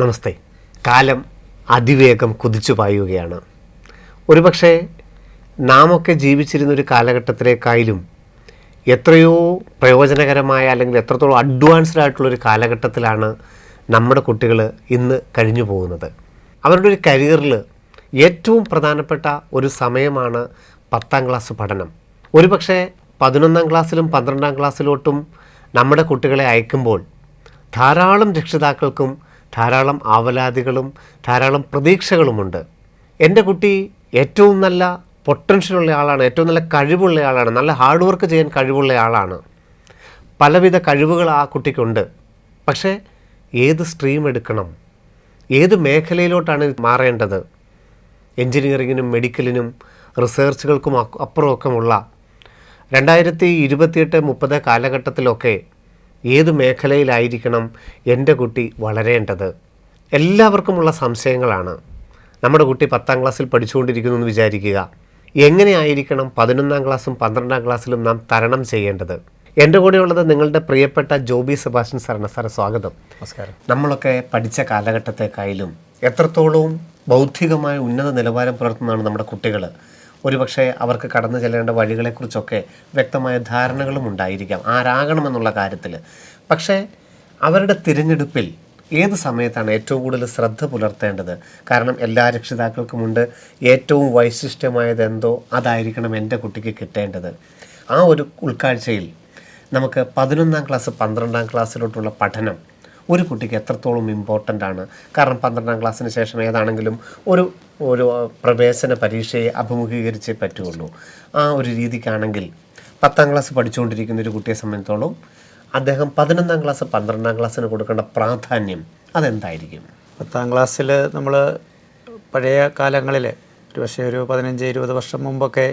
നമസ്തേ. കാലം അതിവേഗം കുതിച്ചു പായുകയാണ്. ഒരുപക്ഷെ നാമൊക്കെ ജീവിച്ചിരുന്നൊരു കാലഘട്ടത്തിലേക്കായാലും എത്രയോ പ്രയോജനകരമായ അല്ലെങ്കിൽ എത്രത്തോളം അഡ്വാൻസ്ഡ് ആയിട്ടുള്ളൊരു കാലഘട്ടത്തിലാണ് നമ്മുടെ കുട്ടികൾ ഇന്ന് കഴിഞ്ഞു പോകുന്നത്. അവരുടെ ഒരു കരിയറിൽ ഏറ്റവും പ്രധാനപ്പെട്ട ഒരു സമയമാണ് 10ാം ക്ലാസ് പഠനം. ഒരുപക്ഷെ 11ാം ക്ലാസ്സിലും 12ാം ക്ലാസ്സിലോട്ടും നമ്മുടെ കുട്ടികളെ അയക്കുമ്പോൾ ധാരാളം രക്ഷിതാക്കൾക്കും ധാരാളം ആവലാതികളും ധാരാളം പ്രതീക്ഷകളുമുണ്ട്. എൻ്റെ കുട്ടി ഏറ്റവും നല്ല പൊട്ടൻഷ്യലുള്ള ആളാണ്, ഏറ്റവും നല്ല കഴിവുള്ള ആളാണ്, നല്ല ഹാർഡ് വർക്ക് ചെയ്യാൻ കഴിവുള്ള ആളാണ്, പലവിധ കഴിവുകൾ ആ കുട്ടിക്കുണ്ട്. പക്ഷേ ഏത് സ്ട്രീം എടുക്കണം, ഏത് മേഖലയിലോട്ടാണ് മാറേണ്ടത്? എൻജിനീയറിങ്ങിനും മെഡിക്കലിനും റിസർച്ചുകൾക്കും അപ്പുറമൊക്കെയുള്ള 2028-30 കാലഘട്ടത്തിലൊക്കെ ഏത് മേഖലയിലായിരിക്കണം എൻ്റെ കുട്ടി വളരേണ്ടത്? എല്ലാവർക്കുമുള്ള സംശയങ്ങളാണ്. നമ്മുടെ കുട്ടി 10ാം ക്ലാസ്സിൽ പഠിച്ചുകൊണ്ടിരിക്കുന്നു എന്ന് വിചാരിക്കുക. എങ്ങനെയായിരിക്കണം 11ാം ക്ലാസ്സും 12ാം ക്ലാസ്സിലും നാം തരണം ചെയ്യേണ്ടത്? എൻ്റെ കൂടെയുള്ളത് നിങ്ങളുടെ പ്രിയപ്പെട്ട ജോബി സെബാസ്റ്റ്യൻ സാറാണ്. സാറെ സ്വാഗതം. നമസ്കാരം. നമ്മളൊക്കെ പഠിച്ച കാലഘട്ടത്തെക്കായാലും എത്രത്തോളവും ബൗദ്ധികമായ ഉന്നത നിലവാരം പുലർത്തുന്നതാണ് നമ്മുടെ കുട്ടികൾ. ഒരുപക്ഷെ അവർക്ക് കടന്നു ചെല്ലേണ്ട വഴികളെക്കുറിച്ചൊക്കെ വ്യക്തമായ ധാരണകളും ഉണ്ടായിരിക്കാം ആരാകണമെന്നുള്ള കാര്യത്തിൽ. പക്ഷേ അവരുടെ തിരഞ്ഞെടുപ്പിൽ ഏത് സമയത്താണ് ഏറ്റവും കൂടുതൽ ശ്രദ്ധ പുലർത്തേണ്ടത്? കാരണം എല്ലാ രക്ഷിതാക്കൾക്കുമുണ്ട് ഏറ്റവും വൈശിഷ്ട്യമായത് എന്തോ അതായിരിക്കണം എൻ്റെ കുട്ടിക്ക് കിട്ടേണ്ടത്. ആ ഒരു ഉൾക്കാഴ്ചയിൽ നമുക്ക് 11ാം ക്ലാസ് 12ാം ക്ലാസ്സിലോട്ടുള്ള പഠനം ഒരു കുട്ടിക്ക് എത്രത്തോളം ഇമ്പോർട്ടൻ്റ് ആണ്? കാരണം 12ാം ക്ലാസ്സിന് ശേഷം ഏതാണെങ്കിലും ഒരു പ്രവേശന പരീക്ഷയെ അഭിമുഖീകരിച്ചേ പറ്റുള്ളൂ. ആ ഒരു രീതിക്കാണെങ്കിൽ 10ാം ക്ലാസ് പഠിച്ചുകൊണ്ടിരിക്കുന്ന ഒരു കുട്ടിയെ സംബന്ധിച്ചോളം അദ്ദേഹം 11ാം ക്ലാസ് 12ാം ക്ലാസ്സിന് കൊടുക്കേണ്ട പ്രാധാന്യം അതെന്തായിരിക്കും? 10ാം ക്ലാസ്സിൽ നമ്മൾ പഴയ കാലങ്ങളിൽ ഒരുപക്ഷെ ഒരു 15-20 വർഷം മുമ്പൊക്കെ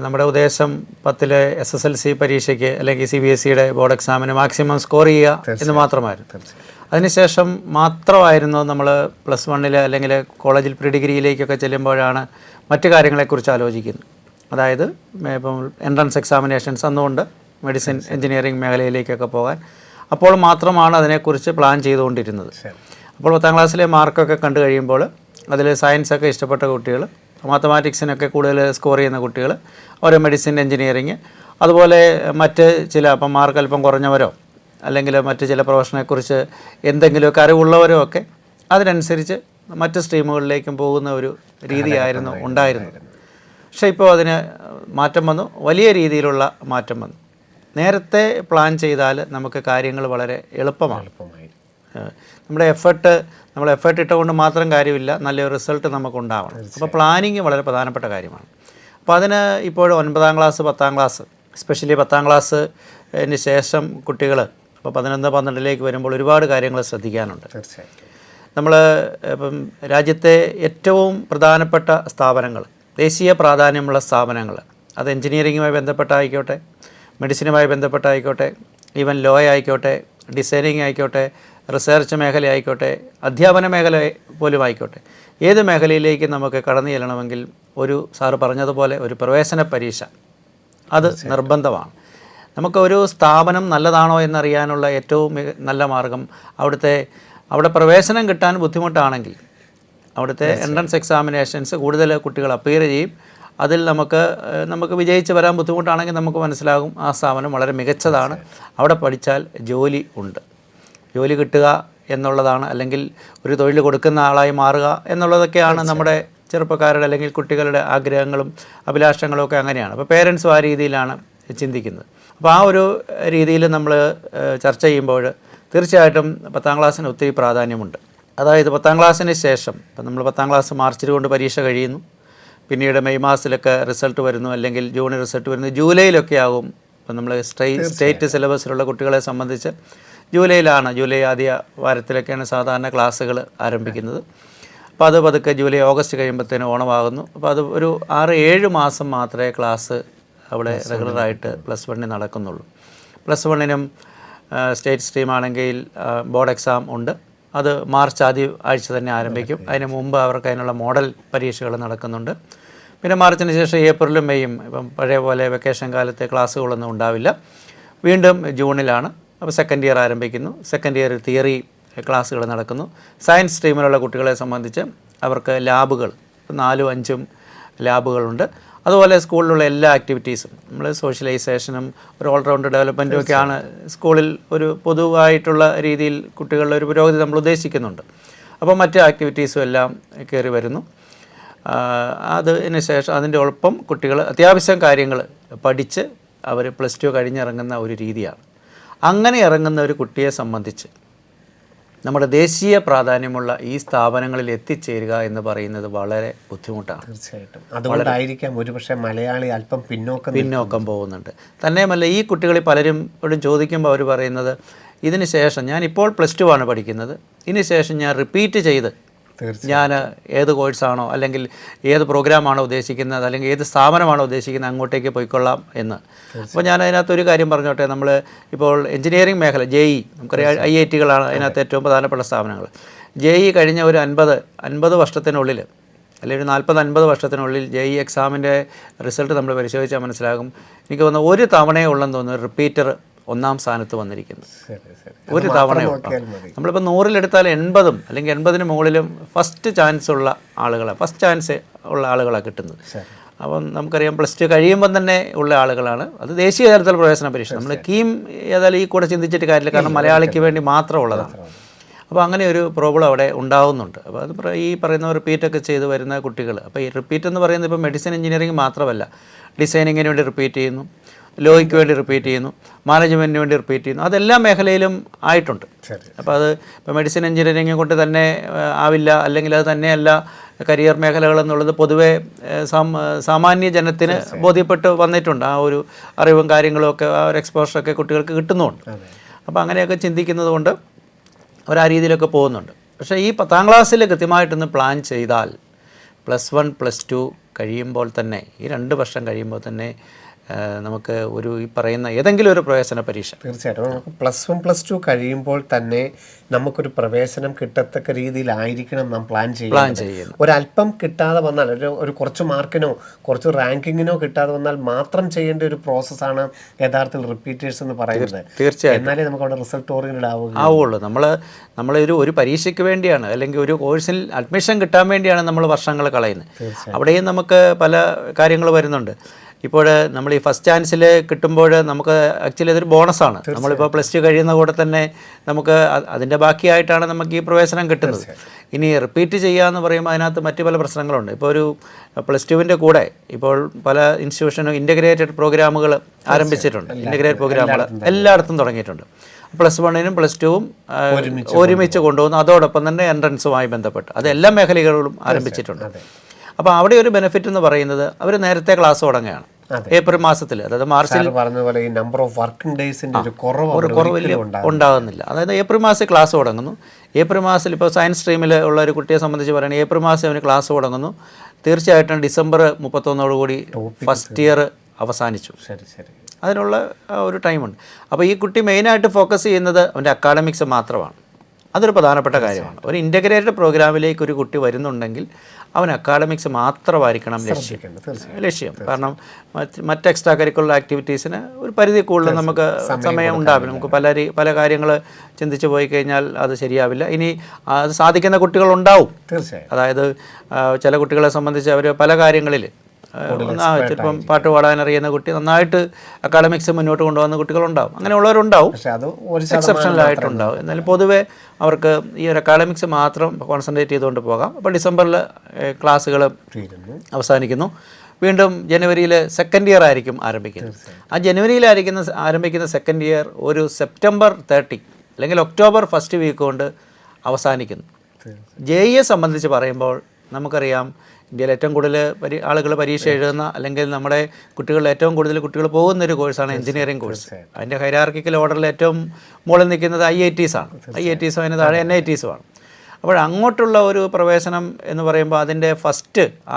നമ്മുടെ ഉദ്ദേശം 10ലെ SSLC പരീക്ഷയ്ക്ക് അല്ലെങ്കിൽ CBSEയുടെ ബോർഡ് എക്സാമിന് മാക്സിമം സ്കോർ ചെയ്യുക എന്ന് മാത്രമായിരുന്നു. അതിനുശേഷം മാത്രമായിരുന്നു നമ്മൾ +1 അല്ലെങ്കിൽ കോളേജിൽ പ്രീ ഡിഗ്രിയിലേക്കൊക്കെ ചെല്ലുമ്പോഴാണ് മറ്റു കാര്യങ്ങളെക്കുറിച്ച് ആലോചിക്കുന്നത്. അതായത് ഇപ്പം എൻട്രൻസ് എക്സാമിനേഷൻസ് അന്നുകൊണ്ട് മെഡിസിൻ എഞ്ചിനീയറിംഗ് മേഖലയിലേക്കൊക്കെ പോകാൻ അപ്പോൾ മാത്രമാണ് അതിനെക്കുറിച്ച് പ്ലാൻ ചെയ്തുകൊണ്ടിരുന്നത്. അപ്പോൾ 10ാം ക്ലാസ്സിലെ മാർക്കൊക്കെ കണ്ടു കഴിയുമ്പോൾ അതിൽ സയൻസൊക്കെ ഇഷ്ടപ്പെട്ട കുട്ടികൾ, മാത്തമാറ്റിക്സിനൊക്കെ കൂടുതൽ സ്കോർ ചെയ്യുന്ന കുട്ടികൾ, ഓരോ മെഡിസിൻ എഞ്ചിനീയറിങ്, അതുപോലെ മറ്റ് ചില അപ്പം മാർക്ക് അല്പം കുറഞ്ഞവരോ അല്ലെങ്കിൽ മറ്റ് ചില പ്രൊഫഷനെക്കുറിച്ച് എന്തെങ്കിലുമൊക്കെ അറിവുള്ളവരോ ഒക്കെ അതിനനുസരിച്ച് മറ്റ് സ്ട്രീമുകളിലേക്കും പോകുന്ന ഒരു രീതിയായിരുന്നു ഉണ്ടായിരുന്നത്. പക്ഷേ ഇപ്പോൾ അതിന് മാറ്റം വന്നു, വലിയ രീതിയിലുള്ള മാറ്റം വന്നു. നേരത്തെ പ്ലാൻ ചെയ്താൽ നമുക്ക് കാര്യങ്ങൾ വളരെ എളുപ്പമാണ്. നമ്മൾ എഫേർട്ട് ഇട്ടുകൊണ്ട് മാത്രം കാര്യമില്ല, നല്ലൊരു റിസൾട്ട് നമുക്കുണ്ടാവണം. അപ്പോൾ പ്ലാനിങ് വളരെ പ്രധാനപ്പെട്ട കാര്യമാണ്. അപ്പോൾ അതിന് ഇപ്പോൾ 9ാം ക്ലാസ് 10ാം ക്ലാസ് എസ്പെഷ്യലി 10ാം ക്ലാസ്സിന് ശേഷം കുട്ടികൾ അപ്പോൾ 11-12ലേക്ക് വരുമ്പോൾ ഒരുപാട് കാര്യങ്ങൾ ശ്രദ്ധിക്കാനുണ്ട്. നമ്മൾ ഇപ്പം രാജ്യത്തെ ഏറ്റവും പ്രധാനപ്പെട്ട സ്ഥാപനങ്ങൾ, ദേശീയ പ്രാധാന്യമുള്ള സ്ഥാപനങ്ങൾ, അത് എൻജിനീയറിങ്ങുമായി ബന്ധപ്പെട്ടായിക്കോട്ടെ, മെഡിസിനുമായി ബന്ധപ്പെട്ടായിക്കോട്ടെ, ഈവൻ ലോ ആയിക്കോട്ടെ, ഡിസൈനിങ് ആയിക്കോട്ടെ, റിസർച്ച് മേഖല ആയിക്കോട്ടെ, അധ്യാപന മേഖല പോലും ആയിക്കോട്ടെ, ഏത് മേഖലയിലേക്ക് നമുക്ക് കടന്നു ചെല്ലണമെങ്കിൽ സാറ് പറഞ്ഞതുപോലെ ഒരു പ്രവേശന പരീക്ഷ അത് നിർബന്ധമാണ്. നമുക്ക് ഒരു സ്ഥാപനം നല്ലതാണോ എന്നറിയാനുള്ള ഏറ്റവും നല്ല മാർഗം അവിടെ പ്രവേശനം കിട്ടാൻ ബുദ്ധിമുട്ടാണെങ്കിൽ അവിടുത്തെ എൻട്രൻസ് എക്സാമിനേഷൻസ് കൂടുതൽ കുട്ടികൾ അപ്പിയർ ചെയ്യും. അതിൽ നമുക്ക് വിജയിച്ച് വരാൻ ബുദ്ധിമുട്ടാണെങ്കിൽ നമുക്ക് മനസ്സിലാകും ആ സ്ഥാപനം വളരെ മികച്ചതാണ്, അവിടെ പഠിച്ചാൽ ജോലി ഉണ്ട്. ജോലി കിട്ടുക എന്നുള്ളതാണ്, അല്ലെങ്കിൽ ഒരു തൊഴിൽ കൊടുക്കുന്ന ആളായി മാറുക എന്നുള്ളതൊക്കെയാണ് നമ്മുടെ ചെറുപ്പക്കാരുടെ അല്ലെങ്കിൽ കുട്ടികളുടെ ആഗ്രഹങ്ങളും അഭിലാഷങ്ങളും ഒക്കെ അങ്ങനെയാണ്. അപ്പോൾ പേരൻസും ആ രീതിയിലാണ് ചിന്തിക്കുന്നത്. അപ്പോൾ ആ ഒരു രീതിയിൽ നമ്മൾ ചർച്ച ചെയ്യുമ്പോൾ തീർച്ചയായിട്ടും 10ാം ക്ലാസ്സിന് ഒത്തിരി പ്രാധാന്യമുണ്ട്. അതായത് 10ാം ക്ലാസ്സിന് ശേഷം ഇപ്പം നമ്മൾ 10ാം ക്ലാസ് മാർച്ചിൽ കൊണ്ട് പരീക്ഷ കഴിയുന്നു, പിന്നീട് മെയ് മാസത്തിലൊക്കെ റിസൾട്ട് വരുന്നു, അല്ലെങ്കിൽ ജൂണിൽ റിസൾട്ട് വരുന്നു, ജൂലൈയിലൊക്കെ ആകും. ഇപ്പം നമ്മൾ സ്റ്റേറ്റ് സിലബസിലുള്ള കുട്ടികളെ സംബന്ധിച്ച് ജൂലൈ ആദ്യ വാരത്തിലൊക്കെയാണ് സാധാരണ ക്ലാസ്സുകൾ ആരംഭിക്കുന്നത്. അപ്പോൾ അത് പതുക്കെ ജൂലൈ ഓഗസ്റ്റ് കഴിയുമ്പോഴത്തേനും ഓണമാകുന്നു. അപ്പോൾ അത് ഒരു 6-7 മാസം മാത്രമേ ക്ലാസ് അവിടെ റെഗുലറായിട്ട് +1 നടക്കുന്നുള്ളൂ. +1നും സ്റ്റേറ്റ് സ്ട്രീം ആണെങ്കിൽ ബോർഡ് എക്സാം ഉണ്ട്. അത് മാർച്ച് ആദ്യ ആഴ്ച തന്നെ ആരംഭിക്കും. അതിന് മുമ്പ് അവർക്ക് അതിനുള്ള മോഡൽ പരീക്ഷകൾ നടക്കുന്നുണ്ട്. പിന്നെ മാർച്ചിന് ശേഷം ഏപ്രിലും മെയ്യും ഇപ്പം പഴയ പോലെ വെക്കേഷൻ കാലത്തെ ക്ലാസ്സുകളൊന്നും ഉണ്ടാവില്ല. വീണ്ടും ജൂണിലാണ്. അപ്പോൾ സെക്കൻഡ് ഇയർ ആരംഭിക്കുന്നു. സെക്കൻഡ് ഇയർ തിയറി ക്ലാസ്സുകൾ നടക്കുന്നു. സയൻസ് സ്ട്രീമിലുള്ള കുട്ടികളെ സംബന്ധിച്ച് അവർക്ക് ലാബുകൾ 4ഉം 5ഉം ലാബുകളുണ്ട്. അതുപോലെ സ്കൂളിലുള്ള എല്ലാ ആക്ടിവിറ്റീസും നമ്മൾ സോഷ്യലൈസേഷനും ഒരു ഓൾറൗണ്ട് ഡെവലപ്മെൻറ്റും ഒക്കെയാണ് സ്കൂളിൽ ഒരു പൊതുവായിട്ടുള്ള രീതിയിൽ കുട്ടികളുടെ ഒരു പുരോഗതി നമ്മൾ ഉദ്ദേശിക്കുന്നുണ്ട്. അപ്പോൾ മറ്റ് ആക്ടിവിറ്റീസും എല്ലാം കയറി വരുന്നു. അതിന് ശേഷം അതിൻ്റെ ഒപ്പം കുട്ടികൾ അത്യാവശ്യം കാര്യങ്ങൾ പഠിച്ച് അവർ +2 കഴിഞ്ഞിറങ്ങുന്ന ഒരു രീതിയാണ്. അങ്ങനെ ഇറങ്ങുന്ന ഒരു കുട്ടിയെ സംബന്ധിച്ച് നമ്മുടെ ദേശീയ പ്രാധാന്യമുള്ള ഈ സ്ഥാപനങ്ങളിൽ എത്തിച്ചേരുക എന്ന് പറയുന്നത് വളരെ ബുദ്ധിമുട്ടാണ്. തീർച്ചയായിട്ടും അതുകൊണ്ടായിരിക്കാം ഒരുപക്ഷെ മലയാളി അല്പം പിന്നോക്കം പോകുന്നുണ്ട്. തന്നെയുമല്ല, ഈ കുട്ടികളിൽ പലരും ചോദിക്കുമ്പോൾ അവർ പറയുന്നത്, ഇതിന് ശേഷം ഞാനിപ്പോൾ +2 ആണ് പഠിക്കുന്നത്, ഇതിന് ശേഷം ഞാൻ റിപ്പീറ്റ് ചെയ്ത് ഞാൻ ഏത് കോഴ്സാണോ അല്ലെങ്കിൽ ഏത് പ്രോഗ്രാമാണോ ഉദ്ദേശിക്കുന്നത് അല്ലെങ്കിൽ ഏത് സ്ഥാപനമാണോ ഉദ്ദേശിക്കുന്നത് അങ്ങോട്ടേക്ക് പോയിക്കൊള്ളാം എന്ന്. അപ്പോൾ ഞാൻ അതിനകത്തൊരു കാര്യം പറഞ്ഞോട്ടെ. നമ്മൾ ഇപ്പോൾ എഞ്ചിനീയറിംഗ് മേഖല JEE നമുക്കറിയാം, IITകളാണ് അതിനകത്ത് ഏറ്റവും പ്രധാനപ്പെട്ട സ്ഥാപനങ്ങൾ. JEE കഴിഞ്ഞ ഒരു 50 വർഷത്തിനുള്ളിൽ അല്ലെങ്കിൽ ഒരു 40-50 വർഷത്തിനുള്ളിൽ JEE എക്സാമിൻ്റെ റിസൾട്ട് നമ്മൾ പരിശോധിച്ചാൽ മനസ്സിലാകും. എനിക്ക് തോന്നുന്നു ഒരു തവണയേ ഉള്ളെന്ന് തോന്നുന്നു റിപ്പീറ്റർ 1ാം സ്ഥാനത്ത് വന്നിരിക്കുന്നത്. ഒരു തവണയോ. നമ്മളിപ്പോൾ 100-ൽ 80 അല്ലെങ്കിൽ 80-ന് മുകളിലും ഫസ്റ്റ് ചാൻസ് ഉള്ള ആളുകളാണ് കിട്ടുന്നത്. അപ്പം നമുക്കറിയാം +2 കഴിയുമ്പം തന്നെ ഉള്ള ആളുകളാണ്. അത് ദേശീയ തലത്തിൽ പ്രവേശന പരീക്ഷ. നമ്മൾ ഏതായാലും ഈ കൂടെ ചിന്തിച്ചിട്ട് കാര്യമില്ല, കാരണം മലയാളിക്ക് വേണ്ടി മാത്രമുള്ളതാണ്. അപ്പോൾ അങ്ങനെ ഒരു പ്രോബ്ലം അവിടെ ഉണ്ടാകുന്നുണ്ട്. അപ്പോൾ അത് ഈ പറയുന്ന റിപ്പീറ്റൊക്കെ ചെയ്ത് വരുന്ന കുട്ടികൾ, അപ്പോൾ ഈ റിപ്പീറ്റ് എന്ന് പറയുന്നത് ഇപ്പോൾ മെഡിസിൻ എഞ്ചിനീയറിംഗ് മാത്രമല്ല, ഡിസൈനിങ്ങിന് വേണ്ടി റിപ്പീറ്റ് ചെയ്യുന്നു, ലോയ്ക്ക് വേണ്ടി റിപ്പീറ്റ് ചെയ്യുന്നു, മാനേജ്മെൻറ്റിന് വേണ്ടി റിപ്പീറ്റ് ചെയ്യുന്നു. അതെല്ലാ മേഖലയിലും ആയിട്ടുണ്ട്. അപ്പോൾ അത് ഇപ്പോൾ മെഡിസിൻ എഞ്ചിനീയറിംഗ് കൊണ്ട് തന്നെ ആവില്ല, അല്ലെങ്കിൽ അത് തന്നെയല്ല കരിയർ മേഖലകൾ എന്നുള്ളത് പൊതുവേ സാമാന്യ ജനത്തിന് ബോധ്യപ്പെട്ട് വന്നിട്ടുണ്ട്. ആ ഒരു അറിവും കാര്യങ്ങളും ഒക്കെ ആ ഒരു എക്സ്പോഷറൊക്കെ കുട്ടികൾക്ക് കിട്ടുന്നുണ്ട്. അപ്പോൾ അങ്ങനെയൊക്കെ ചിന്തിക്കുന്നത് കൊണ്ട് അവർ ആ രീതിയിലൊക്കെ പോകുന്നുണ്ട്. പക്ഷേ ഈ 10ാം ക്ലാസ്സിൽ കൃത്യമായിട്ടൊന്ന് പ്ലാൻ ചെയ്താൽ +1 +2 കഴിയുമ്പോൾ തന്നെ, ഈ 2 വർഷം കഴിയുമ്പോൾ തന്നെ നമുക്ക് ഈ പറയുന്ന ഏതെങ്കിലും ഒരു പ്രവേശന പരീക്ഷ തീർച്ചയായിട്ടും നമുക്ക് +1 +2 കഴിയുമ്പോൾ തന്നെ നമുക്കൊരു പ്രവേശനം കിട്ടത്തക്ക രീതിയിലായിരിക്കണം നാം പ്ലാൻ ചെയ്യുന്നത്. ഒരല്പം കിട്ടാതെ വന്നാൽ, ഒരു കുറച്ച് മാർക്കിനോ കുറച്ച് റാങ്കിങ്ങിനോ കിട്ടാതെ വന്നാൽ മാത്രം ചെയ്യേണ്ട ഒരു പ്രോസസ്സാണ് യഥാർത്ഥത്തിൽ റിപ്പീറ്റേഴ്സ് എന്ന് പറയുന്നത്. തീർച്ചയായും. എന്നാലേ നമുക്ക് അവിടെ റിസൾട്ട് ഓറിയന്റഡ് ആവുള്ളൂ. നമ്മളൊരു പരീക്ഷയ്ക്ക് വേണ്ടിയാണ് അല്ലെങ്കിൽ ഒരു കോഴ്സിൽ അഡ്മിഷൻ കിട്ടാൻ വേണ്ടിയാണ് നമ്മൾ വർഷങ്ങൾ കളയുന്നത്. അവിടെയും നമുക്ക് പല കാര്യങ്ങൾ വരുന്നുണ്ട്. ഇപ്പോൾ നമ്മൾ ഈ ഫസ്റ്റ് ചാൻസിൽ കിട്ടുമ്പോൾ നമുക്ക് ആക്ച്വലി അതൊരു ബോണസാണ്. നമ്മളിപ്പോൾ +2 കഴിയുന്ന കൂടെ തന്നെ നമുക്ക് അതിൻ്റെ ബാക്കിയായിട്ടാണ് നമുക്ക് ഈ പ്രവേശനം കിട്ടുന്നത്. ഇനി റിപ്പീറ്റ് ചെയ്യുക എന്ന് പറയുമ്പോൾ അതിനകത്ത് മറ്റു പല പ്രശ്നങ്ങളുണ്ട്. ഇപ്പോൾ ഒരു +2വിൻ്റെ കൂടെ ഇപ്പോൾ പല ഇൻസ്റ്റിറ്റ്യൂഷനും ഇൻ്റഗ്രേറ്റഡ് പ്രോഗ്രാമുകൾ ആരംഭിച്ചിട്ടുണ്ട്. ഇൻ്റഗ്രേറ്റഡ് പ്രോഗ്രാമുകൾ എല്ലായിടത്തും തുടങ്ങിയിട്ടുണ്ട്. +1നും +2വും ഒരുമിച്ച് കൊണ്ടുപോകുന്നു. അതോടൊപ്പം തന്നെ എൻട്രൻസുമായി ബന്ധപ്പെട്ട് അത് എല്ലാ മേഖലകളിലും ആരംഭിച്ചിട്ടുണ്ട്. അപ്പോൾ അവിടെ ഒരു ബെനിഫിറ്റ് എന്ന് പറയുന്നത് അവർ നേരത്തെ ക്ലാസ് തുടങ്ങുകയാണ്. ഏപ്രിൽ മാസത്തിൽ, അതായത് മാർച്ചിൽ പറഞ്ഞതുപോലെ ഈ നമ്പർ ഓഫ് വർക്കിംഗ് ഡേയ്സിൻ്റെ ഒരു കുറവ് ഉണ്ടാകുന്നില്ല. അതായത് ഏപ്രിൽ മാസം ക്ലാസ് തുടങ്ങുന്നു. ഏപ്രിൽ മാസത്തിൽ ഇപ്പോൾ സയൻസ് സ്ട്രീമിൽ ഉള്ള ഒരു കുട്ടിയെ സംബന്ധിച്ച് പറയുകയാണെങ്കിൽ ഏപ്രിൽ മാസം അവന് ക്ലാസ് തുടങ്ങുന്നു. തീർച്ചയായിട്ടും ഡിസംബർ 31 ഫസ്റ്റ് ഇയർ അവസാനിച്ചു. അതിനുള്ള ഒരു ടൈമുണ്ട്. അപ്പോൾ ഈ കുട്ടി മെയിനായിട്ട് ഫോക്കസ് ചെയ്യുന്നത് അവൻ്റെ അക്കാഡമിക്സ് മാത്രമാണ്. അതൊരു പ്രധാനപ്പെട്ട കാര്യമാണ്. ഒരു ഇൻ്റഗ്രേറ്റഡ് പ്രോഗ്രാമിലേക്ക് ഒരു കുട്ടി വരുന്നുണ്ടെങ്കിൽ അവൻ അക്കാഡമിക്സ് മാത്രമായിരിക്കണം ലക്ഷ്യം. കാരണം മറ്റ് എക്സ്ട്രാ കരിക്കുലർ ആക്ടിവിറ്റീസിന് ഒരു പരിധി കൂടുതൽ നമുക്ക് സമയം ഉണ്ടാവില്ല. നമുക്ക് പല കാര്യങ്ങൾ ചിന്തിച്ച് പോയി കഴിഞ്ഞാൽ അത് ശരിയാവില്ല. ഇനി അത് സാധിക്കുന്ന കുട്ടികളുണ്ടാവും. അതായത് ചില കുട്ടികളെ സംബന്ധിച്ച് അവർ പല കാര്യങ്ങളിൽ ചിലപ്പം പാട്ട് പാടാൻ അറിയുന്ന കുട്ടി നന്നായിട്ട് അക്കാഡമിക്സ് മുന്നോട്ട് കൊണ്ടുപോകുന്ന കുട്ടികളുണ്ടാവും. അങ്ങനെയുള്ളവരുണ്ടാവും, എക്സെപ്ഷണലായിട്ടുണ്ടാവും. എന്നാലും പൊതുവെ അവർക്ക് ഈ ഒരു അക്കാഡമിക്സ് മാത്രം കോൺസെൻട്രേറ്റ് ചെയ്തുകൊണ്ട് പോകാം. അപ്പോൾ ഡിസംബറിൽ ക്ലാസ്സുകൾ അവസാനിക്കുന്നു. വീണ്ടും ജനുവരിയിൽ സെക്കൻഡ് ഇയർ ആയിരിക്കും ആരംഭിക്കുന്നത്. ആ ആരംഭിക്കുന്ന സെക്കൻഡ് ഇയർ ഒരു സെപ്റ്റംബർ 30 അല്ലെങ്കിൽ ഒക്ടോബർ ഫസ്റ്റ് വീക്ക് കൊണ്ട് അവസാനിക്കുന്നു. JEE സംബന്ധിച്ച് പറയുമ്പോൾ നമുക്കറിയാം, ഇന്ത്യയിൽ ഏറ്റവും കൂടുതൽ ആളുകൾ പരീക്ഷ എഴുതുന്ന അല്ലെങ്കിൽ നമ്മുടെ കുട്ടികളിൽ ഏറ്റവും കൂടുതൽ കുട്ടികൾ പോകുന്നൊരു കോഴ്സാണ് എഞ്ചിനീയറിംഗ് കോഴ്സ്. അതിൻ്റെ ഹൈറാർക്കിക്കൽ ഓർഡറിൽ ഏറ്റവും മുകളിൽ നിൽക്കുന്നത് IITs ആണ്. IITs അതിന് താഴെ NITs ആണ്. അപ്പോൾ അങ്ങോട്ടുള്ള ഒരു പ്രവേശനം എന്ന് പറയുമ്പോൾ അതിൻ്റെ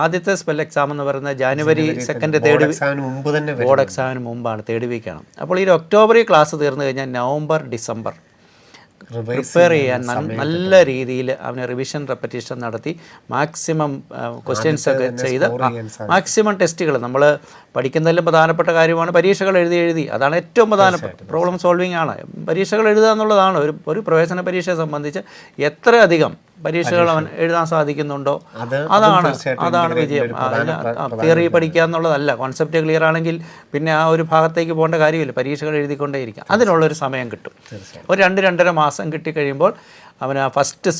ആദ്യത്തെ സ്പെൽ എക്സാം എന്ന് പറയുന്നത് ജനുവരി 2 ബോർഡ് എക്സാമിന് മുമ്പാണ്, 3rd വീക്കാണ്. അപ്പോൾ ഈ ഒക്ടോബറിൽ ക്ലാസ് തീർന്നു കഴിഞ്ഞാൽ നവംബർ ഡിസംബർ പ്രിപ്പയർ ചെയ്യാൻ നല്ല രീതിയിൽ അവന് റിവിഷൻ റെപ്പറ്റീഷൻ നടത്തി മാക്സിമം ക്വസ്റ്റ്യൻസ് ഒക്കെ ചെയ്ത് മാക്സിമം ടെസ്റ്റുകൾ നമ്മൾ പഠിക്കുന്നതിലും പ്രധാനപ്പെട്ട കാര്യമാണ് പരീക്ഷകൾ എഴുതി അതാണ് ഏറ്റവും പ്രധാനപ്പെട്ട പ്രോബ്ലം സോൾവിങ് ആണ്. പരീക്ഷകൾ എഴുതുക എന്നുള്ളതാണ് ഒരു പ്രവേശന പരീക്ഷയെ സംബന്ധിച്ച് എത്രയധികം പരീക്ഷകൾ അവൻ എഴുതാൻ സാധിക്കുന്നുണ്ടോ അതാണ് വിജയം. തിയറി പഠിക്കുക എന്നുള്ളതല്ല, കോൺസെപ്റ്റ് ക്ലിയർ ആണെങ്കിൽ പിന്നെ ആ ഒരു ഭാഗത്തേക്ക് പോകേണ്ട കാര്യമില്ല, പരീക്ഷകൾ എഴുതിക്കൊണ്ടേയിരിക്കാം. അതിനുള്ളൊരു സമയം കിട്ടും. ഒരു 2-2.5 മാസം കിട്ടിക്കഴിയുമ്പോൾ അവന് ആ ഫസ്റ്റ്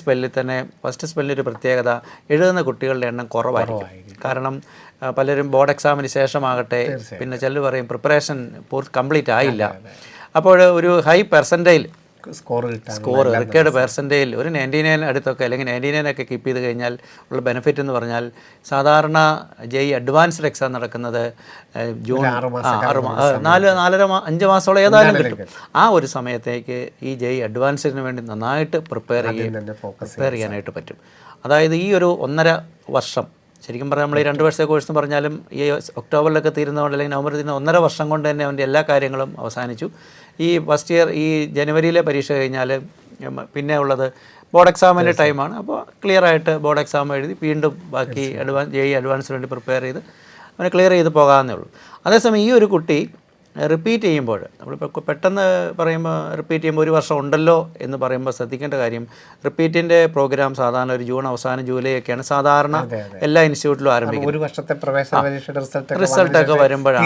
സ്പെല്ലിൻ്റെ പ്രത്യേകത എഴുതുന്ന കുട്ടികളുടെ എണ്ണം കുറവായിരിക്കും. കാരണം പലരും ബോർഡ് എക്സാമിന് ശേഷമാകട്ടെ പിന്നെ ചിലർ പറയും പ്രിപ്പറേഷൻ കംപ്ലീറ്റ് ആയില്ല. അപ്പോൾ ഒരു ഹൈ പെർസെൻറ്റൈൽ സ്കോർ റിക്കേർഡ് പെർസെൻറ്റേജിൽ ഒരു 99 അടുത്തൊക്കെ അല്ലെങ്കിൽ 99 ഒക്കെ കീപ്പ് ചെയ്ത് കഴിഞ്ഞാൽ ഉള്ള ബെനിഫിറ്റ് എന്ന് പറഞ്ഞാൽ സാധാരണ ജെഇ അഡ്വാൻസ്ഡ് എക്സാം നടക്കുന്നത് ജൂൺ 4.5 മാസത്തോളം ഏതായാലും കിട്ടും. ആ ഒരു സമയത്തേക്ക് ഈ ജെഇ അഡ്വാൻസ്ഡിന് വേണ്ടി നന്നായിട്ട് പ്രിപ്പയർ ചെയ്യാനായിട്ട് പറ്റും. അതായത് ഈ ഒരു 1.5 വർഷം ശരിക്കും പറഞ്ഞാൽ നമ്മൾ ഈ 2 വർഷത്തെ കോഴ്സ് എന്ന് പറഞ്ഞാലും ഈ ഒക്ടോബറിലൊക്കെ തീരുന്നതുകൊണ്ട് അല്ലെങ്കിൽ നവംബറിൽ തീരുന്ന 1.5 വർഷം കൊണ്ട് തന്നെ അവൻ്റെ എല്ലാ കാര്യങ്ങളും അവസാനിച്ചു. ഈ ഫസ്റ്റ് ഇയർ ഈ ജനുവരിയിലെ പരീക്ഷ കഴിഞ്ഞാൽ പിന്നെ ഉള്ളത് ബോർഡ് എക്സാമിൻ്റെ ടൈമാണ്. അപ്പോൾ ക്ലിയറായിട്ട് ബോർഡ് എക്സാം എഴുതി വീണ്ടും ബാക്കി ജെഇ അഡ്വാൻസിന് വേണ്ടി പ്രിപ്പയർ ചെയ്ത് അവനെ ക്ലിയർ ചെയ്ത് പോകാമെന്നേ ഉള്ളൂ. അതേസമയം ഈ ഒരു കുട്ടി റിപ്പീറ്റ് ചെയ്യുമ്പോൾ നമ്മളിപ്പോൾ പെട്ടെന്ന് പറയുമ്പോൾ റിപ്പീറ്റ് ചെയ്യുമ്പോൾ 1 വർഷം ഉണ്ടല്ലോ എന്ന് പറയുമ്പോൾ ശ്രദ്ധിക്കേണ്ട കാര്യം റിപ്പീറ്റിൻ്റെ പ്രോഗ്രാം സാധാരണ ഒരു ജൂൺ അവസാനം ജൂലൈ ഒക്കെയാണ് സാധാരണ എല്ലാ ഇൻസ്റ്റിറ്റ്യൂട്ടിലും ആരംഭിക്കുന്നത്. റിസൾട്ടൊക്കെ വരുമ്പോഴാണ്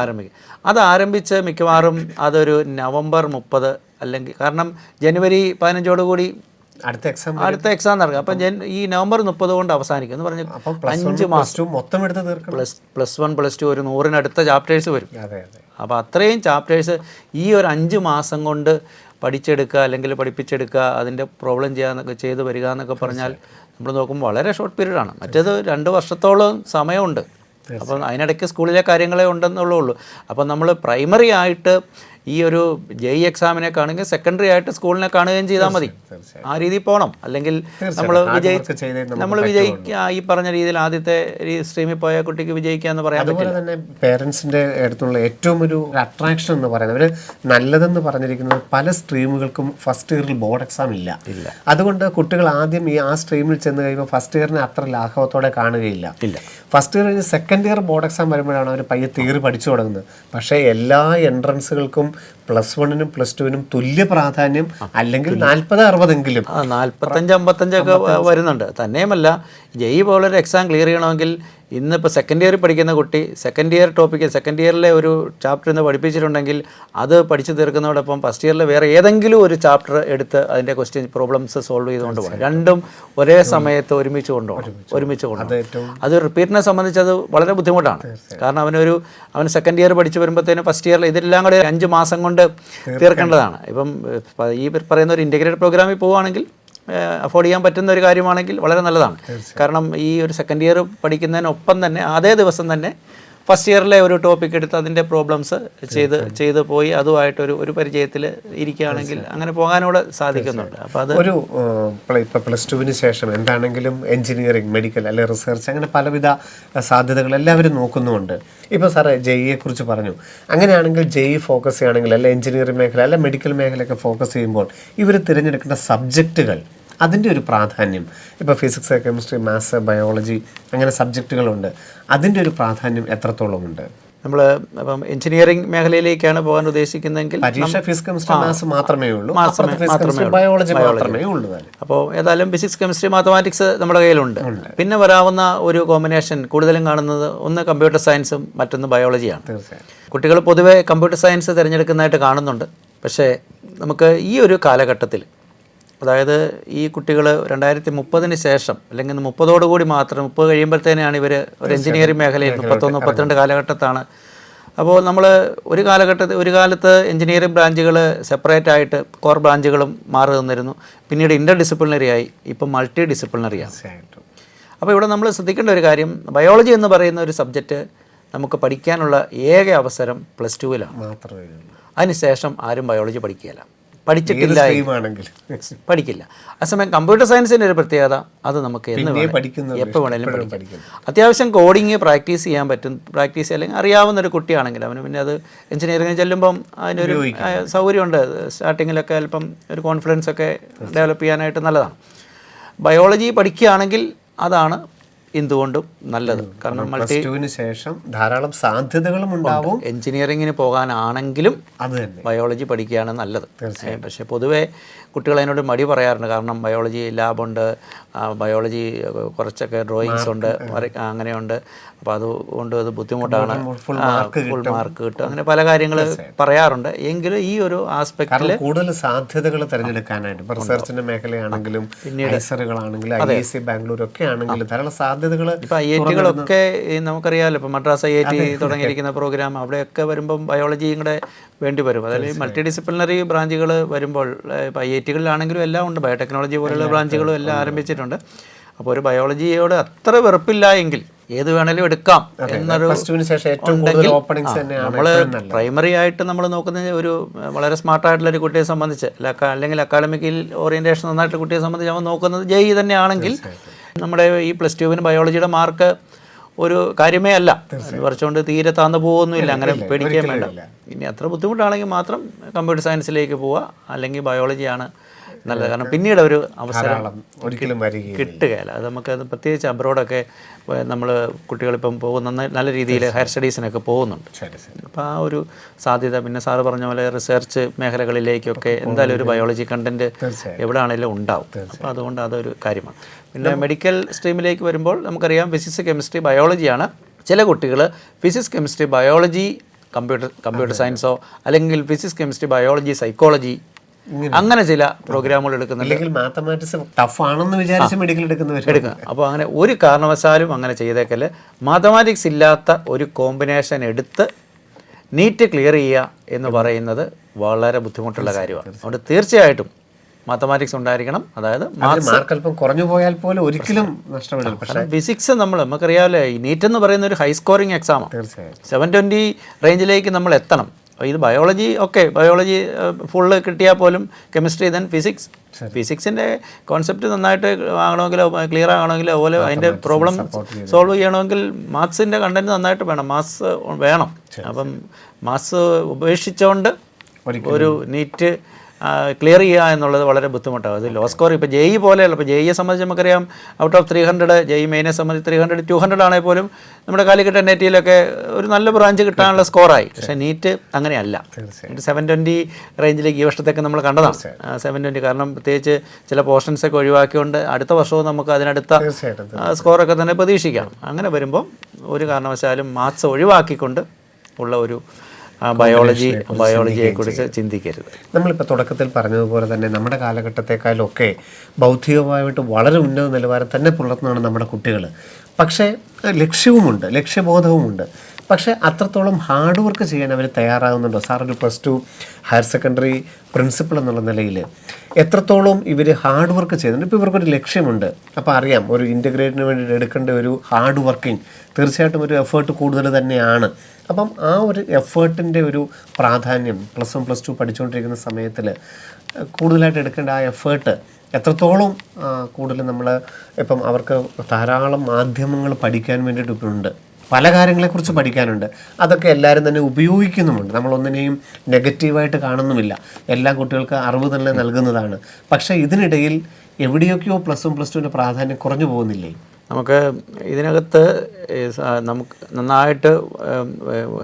ആരംഭിക്കുക. അത് ആരംഭിച്ച് മിക്കവാറും അതൊരു നവംബർ 30 അല്ലെങ്കിൽ കാരണം ജനുവരി 15 അടുത്ത എക്സാം നടക്കുക. അപ്പം ഈ നവംബർ 30 കൊണ്ട് അവസാനിക്കും എന്ന് പറഞ്ഞ് 5 മാസം മൊത്തം എടുത്ത് +1 +2 ഒരു 100-നടുത്ത ചാപ്റ്റേഴ്സ് വരും. അപ്പോൾ അത്രയും ചാപ്റ്റേഴ്സ് ഈ ഒരു 5 മാസം കൊണ്ട് പഠിച്ചെടുക്കുക അല്ലെങ്കിൽ പഠിപ്പിച്ചെടുക്കുക അതിൻ്റെ പ്രോബ്ലം ചെയ്ത് വരിക എന്നൊക്കെ പറഞ്ഞാൽ നമ്മൾ നോക്കുമ്പോൾ വളരെ ഷോർട്ട് പീരീഡാണ്. മറ്റേത് 2 വർഷത്തോളം സമയമുണ്ട്. അപ്പം അതിനിടയ്ക്ക് സ്കൂളിലെ കാര്യങ്ങളെ ഉണ്ടെന്നുള്ളൂ. അപ്പം നമ്മൾ പ്രൈമറി ആയിട്ട് ഈ ഒരു ജെഇ എക്സാമിനെ കാണുമെങ്കിൽ സെക്കൻഡറി ആയിട്ട് സ്കൂളിനെ കാണുകയും ചെയ്താൽ മതി. ആ രീതിയിൽ പോകണം. അല്ലെങ്കിൽ നമ്മൾ വിജയിക്കുക ഈ പറഞ്ഞ രീതിയിൽ ആദ്യത്തെ സ്ട്രീമിൽ പോയ കുട്ടിക്ക് വിജയിക്കുക എന്ന് പറയാൻ പറ്റില്ല. അതുപോലെ തന്നെ പേരൻസിൻ്റെ അടുത്തുള്ള ഏറ്റവും ഒരു അട്രാക്ഷൻ എന്ന് പറയുന്നത് അവർ നല്ലതെന്ന് പറഞ്ഞിരിക്കുന്നത് പല സ്ട്രീമുകൾക്കും ഫസ്റ്റ് ഇയറിൽ ബോർഡ് എക്സാം ഇല്ല. അതുകൊണ്ട് കുട്ടികൾ ആദ്യം ആ സ്ട്രീമിൽ ചെന്ന് കഴിയുമ്പോൾ ഫസ്റ്റ് ഇയറിനെ അത്ര ലാഘവത്തോടെ കാണുകയില്ല. ഫസ്റ്റ് ഇയർ കഴിഞ്ഞ് സെക്കൻഡ് ഇയർ ബോർഡ് എക്സാം വരുമ്പോഴാണ് അവർ പയ്യെ തിയറി പഠിച്ചു തുടങ്ങുന്നത്. പക്ഷേ എല്ലാ എൻട്രൻസുകൾക്കും +1-നും +2-നും തുല്യ പ്രാധാന്യം അല്ലെങ്കിൽ 40-60 എങ്കിലും 45-55 ഒക്കെ വരുന്നുണ്ട്. തന്നെയുമല്ല ജെഇ പോലൊരു എക്സാം ക്ലിയർ ചെയ്യണമെങ്കിൽ ഇന്നിപ്പോൾ സെക്കൻഡ് ഇയർ പഠിക്കുന്ന കുട്ടി സെക്കൻഡ് ഇയറിലെ ഒരു ചാപ്റ്റർ ഇന്ന് പഠിപ്പിച്ചിട്ടുണ്ടെങ്കിൽ അത് പഠിച്ചു തീർക്കുന്നതോടൊപ്പം ഫസ്റ്റ് ഇയറിൽ വേറെ ഏതെങ്കിലും ഒരു ചാപ്റ്റർ എടുത്ത് അതിൻ്റെ ക്വസ്റ്റ്യൻ പ്രോബ്ലംസ് സോൾവ് ചെയ്തുകൊണ്ട് പോകണം. രണ്ടും ഒരേ സമയത്ത് ഒരുമിച്ച് കൊണ്ടുപോകണം. അത് റിപ്പീറ്റിനെ സംബന്ധിച്ച് അത് വളരെ ബുദ്ധിമുട്ടാണ്. കാരണം അവൻ സെക്കൻഡ് ഇയർ പഠിച്ചു വരുമ്പോഴത്തേനും ഫസ്റ്റ് ഇയറിൽ ഇതെല്ലാം കൂടി 5 മാസം കൊണ്ട് തീർക്കേണ്ടതാണ്. ഇപ്പം ഈ പറയുന്ന ഒരു ഇൻറ്റഗ്രേറ്റഡ് പ്രോഗ്രാമിൽ പോവുകയാണെങ്കിൽ അഫോർഡ് ചെയ്യാൻ പറ്റുന്ന ഒരു കാര്യമാണെങ്കിൽ വളരെ നല്ലതാണ്. കാരണം ഈ ഒരു സെക്കൻഡ് ഇയർ പഠിക്കുന്നതിനൊപ്പം തന്നെ അതേ ദിവസം തന്നെ ഫസ്റ്റ് ഇയറിലെ ഒരു ടോപ്പിക് എടുത്ത് അതിൻ്റെ പ്രോബ്ലംസ് ചെയ്ത് പോയി അതുമായിട്ട് ഒരു പരിചയത്തിൽ ഇരിക്കുകയാണെങ്കിൽ അങ്ങനെ പോകാനൂടെ സാധിക്കുന്നുണ്ട്. അപ്പോൾ അത് ഇപ്പോൾ +2-ന് ശേഷം എന്താണെങ്കിലും എഞ്ചിനീയറിംഗ്, മെഡിക്കൽ അല്ലെങ്കിൽ റിസർച്ച് അങ്ങനെ പലവിധ സാധ്യതകൾ എല്ലാവരും നോക്കുന്നുമുണ്ട്. ഇപ്പോൾ സാറ് ജെഇയെക്കുറിച്ച് പറഞ്ഞു. അങ്ങനെയാണെങ്കിൽ ജെഇ ഫോക്കസ് ചെയ്യുകയാണെങ്കിൽ അല്ല എഞ്ചിനീയറിംഗ് മേഖല അല്ല മെഡിക്കൽ മേഖലയൊക്കെ ഫോക്കസ് ചെയ്യുമ്പോൾ ഇവർ തിരഞ്ഞെടുക്കേണ്ട സബ്ജക്റ്റുകൾ അതിൻ്റെ ഒരു പ്രാധാന്യം ഇപ്പോൾ ഫിസിക്സ്, കെമിസ്ട്രി, മാത്സ്, ബയോളജി അങ്ങനെ സബ്ജക്റ്റുകളുണ്ട്. അതിൻ്റെ ഒരു പ്രാധാന്യം എത്രത്തോളമുണ്ട്? നമ്മൾ അപ്പം എഞ്ചിനീയറിംഗ് മേഖലയിലേക്കാണ് പോകാൻ ഉദ്ദേശിക്കുന്നതെങ്കിൽ പരീക്ഷ ഫിസിക്സ്, കെമിസ്ട്രി, മാത്സ് മാത്രമേ ഉള്ളൂ, ബയോളജി മാത്രമേ ഉള്ളൂ. അപ്പോൾ ഏതായാലും ഫിസിക്സ്, കെമിസ്ട്രി, മാത്തമാറ്റിക്സ് നമ്മുടെ കയ്യിലുണ്ട്. പിന്നെ വരാവുന്ന ഒരു കോമ്പിനേഷൻ കൂടുതലും കാണുന്നത് ഒന്ന് കമ്പ്യൂട്ടർ സയൻസും മറ്റൊന്ന് ബയോളജിയാണ്. കുട്ടികൾ പൊതുവെ കമ്പ്യൂട്ടർ സയൻസ് തിരഞ്ഞെടുക്കുന്നതായിട്ട് കാണുന്നുണ്ട്. പക്ഷേ നമുക്ക് ഈ ഒരു കാലഘട്ടത്തിൽ അതായത് ഈ കുട്ടികൾ 2030-ന് ശേഷം അല്ലെങ്കിൽ 30 മാത്രം 30 കഴിയുമ്പോഴത്തേനാണ് ഇവർ ഒരു എഞ്ചിനീയറിംഗ് മേഖലയിൽ 31-32 കാലഘട്ടത്താണ്. അപ്പോൾ നമ്മൾ ഒരു കാലത്ത് എഞ്ചിനീയറിംഗ് ബ്രാഞ്ചുകൾ സെപ്പറേറ്റ് ആയിട്ട് കോർ ബ്രാഞ്ചുകളും മാറി നിന്നിരുന്നു. പിന്നീട് ഇൻ്റർ ഡിസിപ്ലിനറി ആയി, ഇപ്പം മൾട്ടി ഡിസിപ്ലിനറിയാണ്. അപ്പോൾ ഇവിടെ നമ്മൾ ശ്രദ്ധിക്കേണ്ട ഒരു കാര്യം ബയോളജി എന്ന് പറയുന്ന ഒരു സബ്ജക്റ്റ് നമുക്ക് പഠിക്കാനുള്ള ഏക അവസരം +2-ലാണ്. അതിനുശേഷം ആരും ബയോളജി പഠിക്കുകയില്ല. പഠിച്ചിട്ടില്ല ആണെങ്കിൽ പഠിക്കില്ല. അതേസമയം കമ്പ്യൂട്ടർ സയൻസിൻ്റെ ഒരു പ്രത്യേകത അത് നമുക്ക് എപ്പോൾ വേണേലും പഠിക്കും. അത്യാവശ്യം കോഡിങ് പ്രാക്ടീസ് ചെയ്യാൻ പറ്റും, പ്രാക്ടീസ് അല്ലെങ്കിൽ അറിയാവുന്ന ഒരു കുട്ടിയാണെങ്കിൽ അവന് പിന്നെ അത് എഞ്ചിനീയറിംഗ് ചെല്ലുമ്പം അതിനൊരു സൗകര്യമുണ്ട്. സ്റ്റാർട്ടിങ്ങിലൊക്കെ അല്പം ഒരു കോൺഫിഡൻസ് ഒക്കെ ഡെവലപ്പ് ചെയ്യാനായിട്ട് നല്ലതാണ്. ബയോളജി പഠിക്കുകയാണെങ്കിൽ അതാണ് എന്തുകൊണ്ടും നല്ലത്. കാരണം +2-ന് ശേഷം ധാരാളം സാധ്യതകളും ഉണ്ടാവും. എഞ്ചിനീയറിങ്ങിന് പോകാനാണെങ്കിലും അത് തന്നെ ബയോളജി പഠിക്കുകയാണ് നല്ലത്. പക്ഷേ പൊതുവേ കുട്ടികൾ അതിനോട് മടി പറയാറുണ്ട്. കാരണം ബയോളജി ലാബുണ്ട്, ബയോളജി കുറച്ചൊക്കെ ഡ്രോയിങ്സ് ഉണ്ട്, അങ്ങനെയുണ്ട്. അപ്പോൾ അതുകൊണ്ട് അത് ബുദ്ധിമുട്ടാണ്, ഫുൾ മാർക്ക് കിട്ടും, അങ്ങനെ പല കാര്യങ്ങൾ പറയാറുണ്ട്. എങ്കിലും ഈ ഒരു ആസ്പെക്റ്റിൽ കൂടുതൽ സാധ്യതകൾ തിരഞ്ഞെടുക്കാനായിട്ട് റിസർച്ചിന്റെ മേഖലയാണെങ്കിലും പിന്നീട് ബാംഗ്ലൂർ ഒക്കെ ആണെങ്കിലും ധാരാളം സാധ്യതകൾ. ഇപ്പോൾ IIT-കളൊക്കെ നമുക്കറിയാമല്ലോ, ഇപ്പോൾ മദ്രാസ് IIT തുടങ്ങിയിരിക്കുന്ന പ്രോഗ്രാം, അവിടെയൊക്കെ വരുമ്പം ബയോളജിയും കൂടെ വേണ്ടി വരും. അതായത് മൾട്ടി ഡിസിപ്ലിനറി ബ്രാഞ്ചുകൾ വരുമ്പോൾ ഇപ്പോൾ IIT-കളിലാണെങ്കിലും എല്ലാം ഉണ്ട്, ബയോടെക്നോളജി പോലുള്ള ബ്രാഞ്ചുകളും എല്ലാം ആരംഭിച്ചിട്ടുണ്ട്. അപ്പോൾ ഒരു ബയോളജിയോട് അത്ര വെറുപ്പില്ല എങ്കിൽ ഏത് വേണേലും എടുക്കാം എന്നൊരു ഉണ്ടെങ്കിൽ, നമ്മൾ പ്രൈമറി ആയിട്ട് നമ്മൾ നോക്കുന്നത് ഒരു വളരെ സ്മാർട്ടായിട്ടുള്ളൊരു കുട്ടിയെ സംബന്ധിച്ച്, അല്ലെങ്കിൽ അക്കാഡമിക്കിൽ ഓറിയൻറ്റേഷൻ നന്നായിട്ട് കുട്ടിയെ സംബന്ധിച്ച് നമ്മൾ നോക്കുന്നത് JEE തന്നെയാണെങ്കിൽ നമ്മുടെ ഈ +2-ന് ബയോളജിയുടെ മാർക്ക് ഒരു കാര്യമേ അല്ല. കുറച്ചുകൊണ്ട് തീരെ താന്നു പോകുമൊന്നുമില്ല, അങ്ങനെ പേടിക്കാൻ വേണ്ട. ഇനി അത്ര ബുദ്ധിമുട്ടാണെങ്കിൽ മാത്രം കമ്പ്യൂട്ടർ സയൻസിലേക്ക് പോവുക, അല്ലെങ്കിൽ ബയോളജിയാണ് നല്ലത്. കാരണം പിന്നീട് ഒരു അവസരം ഒരിക്കലും കിട്ടുകയില്ല. അത് നമുക്കത് പ്രത്യേകിച്ച് അബ്രോഡൊക്കെ നമ്മൾ കുട്ടികളിപ്പം പോകുന്ന നല്ല രീതിയിൽ ഹയർ സ്റ്റഡീസിനൊക്കെ പോകുന്നുണ്ട്. അപ്പോൾ ആ ഒരു സാധ്യത, പിന്നെ സാറ് പറഞ്ഞ പോലെ റിസർച്ച് മേഖലകളിലേക്കൊക്കെ എന്തായാലും ഒരു ബയോളജി കണ്ടൻറ്റ് എവിടെയാണെങ്കിലും ഉണ്ടാവും. അപ്പോൾ അതുകൊണ്ട് അതൊരു കാര്യമാണ്. പിന്നെ മെഡിക്കൽ സ്ട്രീമിലേക്ക് വരുമ്പോൾ നമുക്കറിയാം ഫിസിക്സ്, കെമിസ്ട്രി, ബയോളജിയാണ്. ചില കുട്ടികൾ ഫിസിക്സ്, കെമിസ്ട്രി, ബയോളജി, കമ്പ്യൂട്ടർ സയൻസോ അല്ലെങ്കിൽ ഫിസിക്സ്, കെമിസ്ട്രി, ബയോളജി, സൈക്കോളജി, അങ്ങനെ ചില പ്രോഗ്രാമുകൾ എടുക്കുന്നുണ്ട്. മാത്തമാറ്റിക്സ് ടഫ് ആണെന്ന് വിചാരിച്ച് മെഡിക്കൽ എടുക്കുക. അപ്പോൾ അങ്ങനെ ഒരു കാരണവശാലും അങ്ങനെ ചെയ്തേക്കല്. മാത്തമാറ്റിക്സ് ഇല്ലാത്ത ഒരു കോമ്പിനേഷൻ എടുത്ത് നീറ്റ് ക്ലിയർ ചെയ്യുക എന്ന് പറയുന്നത് വളരെ ബുദ്ധിമുട്ടുള്ള കാര്യമാണ്. അതുകൊണ്ട് തീർച്ചയായിട്ടും മാത്തമാറ്റിക്സ് ഉണ്ടായിരിക്കണം. അതായത് മാർക്ക് അല്പം കുറഞ്ഞു പോയാൽ പോലും ഒരിക്കലും നഷ്ടപ്പെടില്ല. പക്ഷേ ഫിസിക്സ് നമുക്കറിയാമല്ലോ, ഈ നീറ്റ് എന്ന് പറയുന്ന ഒരു ഹൈ സ്കോറിംഗ് എക്സാമാണ്. 720 റേഞ്ചിലേക്ക് നമ്മൾ എത്തണം. ഇത് ബയോളജി ബയോളജി ഫുള്ള് കിട്ടിയാൽ പോലും കെമിസ്ട്രി, ദെൻ ഫിസിക്സിൻ്റെ കോൺസെപ്റ്റ് നന്നായിട്ട് ആകണമെങ്കിൽ, ക്ലിയർ ആകണമെങ്കിൽ, അതുപോലെ അതിൻ്റെ പ്രോബ്ലം സോൾവ് ചെയ്യണമെങ്കിൽ മാത്സിൻ്റെ കണ്ടൻറ്റ് നന്നായിട്ട് വേണം, മാത്സ് വേണം. അപ്പം മാത്സ് ഉപേക്ഷിച്ചുകൊണ്ട് ഒരു നീറ്റ് ക്ലിയർ ചെയ്യുക എന്നുള്ളത് വളരെ ബുദ്ധിമുട്ടാണ്. അത് ലോ സ്കോർ ഇപ്പോൾ JEE പോലെയല്ല. ഇപ്പോൾ JEE സംബന്ധിച്ച് നമുക്കറിയാം ഔട്ട് ഓഫ് 300, JEE മെയിനെ സംബന്ധിച്ച് 300, 200 ആണെങ്കിൽ പോലും നമ്മുടെ കാലിക്കറ്റ് NIT-യിലൊക്കെ ഒരു നല്ല ബ്രാഞ്ച് കിട്ടാനുള്ള സ്കോറായി. പക്ഷേ നീറ്റ് അങ്ങനെയല്ല. 720 റേഞ്ചിലേക്ക് ഈ വർഷത്തേക്ക് നമ്മൾ കണ്ടതാണ് 720. കാരണം പ്രത്യേകിച്ച് ചില പോർഷൻസൊക്കെ ഒഴിവാക്കിക്കൊണ്ട് അടുത്ത വർഷവും നമുക്ക് അതിനടുത്ത സ്കോറൊക്കെ തന്നെ പ്രതീക്ഷിക്കാം. അങ്ങനെ വരുമ്പം ഒരു കാരണവശാലും മാത്സ് ഒഴിവാക്കിക്കൊണ്ട് ഉള്ള ഒരു ബയോളജിയെക്കുറിച്ച് ചിന്തിക്കരുത്. നമ്മളിപ്പോൾ തുടക്കത്തിൽ പറഞ്ഞതുപോലെ തന്നെ നമ്മുടെ കാലഘട്ടത്തെക്കാളൊക്കെ ബൗദ്ധികമായിട്ട് വളരെ ഉന്നത നിലവാരം തന്നെ പുലർത്തുന്നതാണ് നമ്മുടെ കുട്ടികൾ. പക്ഷേ ലക്ഷ്യവുമുണ്ട്, ലക്ഷ്യബോധവുമുണ്ട്. പക്ഷേ അത്രത്തോളം ഹാർഡ് വർക്ക് ചെയ്യാൻ അവർ തയ്യാറാകുന്നുണ്ടോ? സാർ ഒരു +2 ഹയർ സെക്കൻഡറി പ്രിൻസിപ്പൾ എന്നുള്ള നിലയിൽ എത്രത്തോളം ഇവർ ഹാർഡ് വർക്ക് ചെയ്യുന്നുണ്ട്? ഇപ്പോൾ ഇവർക്കൊരു ലക്ഷ്യമുണ്ട്. അപ്പോൾ അറിയാം ഒരു ഇൻ്റഗ്രേറ്റിന് വേണ്ടി എടുക്കേണ്ട ഒരു ഹാർഡ് വർക്കിംഗ് തീർച്ചയായിട്ടും ഒരു എഫേർട്ട് കൂടുതൽ തന്നെയാണ്. അപ്പം ആ ഒരു എഫേർട്ടിൻ്റെ ഒരു പ്രാധാന്യം +1 +2 പഠിച്ചുകൊണ്ടിരിക്കുന്ന സമയത്തിൽ കൂടുതലായിട്ട് എടുക്കേണ്ട ആ എഫേർട്ട് എത്രത്തോളം കൂടുതൽ നമ്മൾ ഇപ്പം അവർക്ക് ധാരാളം മാധ്യമങ്ങൾ പഠിക്കാൻ വേണ്ടിയിട്ടുണ്ട്, പല കാര്യങ്ങളെക്കുറിച്ച് പഠിക്കാനുണ്ട്. അതൊക്കെ എല്ലാവരും തന്നെ ഉപയോഗിക്കുന്നുമുണ്ട്. നമ്മളൊന്നിനെയും നെഗറ്റീവായിട്ട് കാണുന്നുമില്ല. എല്ലാ കുട്ടികൾക്ക് അറിവ് തന്നെ നൽകുന്നതാണ്. പക്ഷേ ഇതിനിടയിൽ എവിടെയൊക്കെയോ +1 +2ൻ്റെ പ്രാധാന്യം കുറഞ്ഞു പോകുന്നില്ലേ? നമുക്ക് ഇതിനകത്ത് നമുക്ക് നന്നായിട്ട്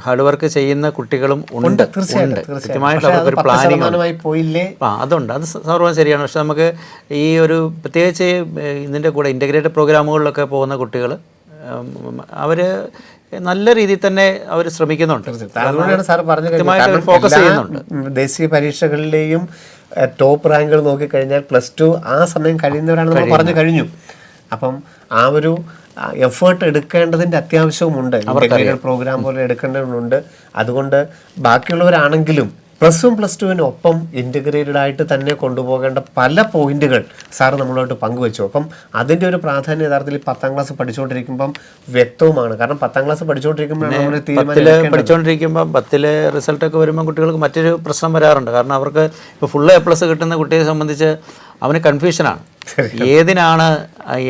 ഹാർഡ് വർക്ക് ചെയ്യുന്ന കുട്ടികളും ഉണ്ട്. കൃത്യമായിട്ട് അവർക്കൊരു പ്ലാനിങ് പോയില്ലേ? അതുണ്ട്, അത് സർവ്വം ശരിയാണ്. പക്ഷെ നമുക്ക് ഈ ഒരു പ്രത്യേകിച്ച് ഇതിൻ്റെ കൂടെ ഇൻ്റഗ്രേറ്റഡ് പ്രോഗ്രാമുകളിലൊക്കെ പോകുന്ന കുട്ടികൾ അവർ നല്ല രീതിയിൽ തന്നെ അവർ ശ്രമിക്കുന്നുണ്ട്. അതുകൊണ്ടാണ് സാർ പറഞ്ഞത് ഫോക്കസ് ചെയ്യുന്നുണ്ട്. ദേശീയ പരീക്ഷകളിലെയും ടോപ്പ് റാങ്കുകൾ നോക്കിക്കഴിഞ്ഞാൽ +2 ആ സമയം കഴിയുന്നവരാണെന്ന് നമ്മൾ പറഞ്ഞു കഴിഞ്ഞു. അപ്പം ആ ഒരു എഫേർട്ട് എടുക്കേണ്ടതിൻ്റെ അത്യാവശ്യവുമുണ്ട്. ഇൻ്റഗ്രേറ്റഡ് പ്രോഗ്രാം പോലെ എടുക്കേണ്ടതുണ്ട്. അതുകൊണ്ട് ബാക്കിയുള്ളവരാണെങ്കിലും +1 +2 ഇൻറ്റഗ്രേറ്റഡ് ആയിട്ട് തന്നെ കൊണ്ടുപോകേണ്ട പല പോയിന്റുകൾ സാറ് നമ്മളോട്ട് പങ്കുവെച്ചു. അപ്പം അതിൻ്റെ ഒരു പ്രാധാന്യം യഥാർത്ഥത്തിൽ 10ാം ക്ലാസ് പഠിച്ചുകൊണ്ടിരിക്കുമ്പം വ്യക്തവുമാണ്. കാരണം 10ാം ക്ലാസ് പഠിച്ചുകൊണ്ടിരിക്കുമ്പോഴാണ് നമ്മൾ പഠിച്ചുകൊണ്ടിരിക്കുമ്പം 10ലെ റിസൾട്ടൊക്കെ വരുമ്പോൾ കുട്ടികൾക്ക് മറ്റൊരു പ്രശ്നം വരാറുണ്ട്. കാരണം അവർക്ക് ഇപ്പോൾ ഫുൾ A+ കിട്ടുന്ന കുട്ടിയെ സംബന്ധിച്ച് അവന് കൺഫ്യൂഷനാണ്,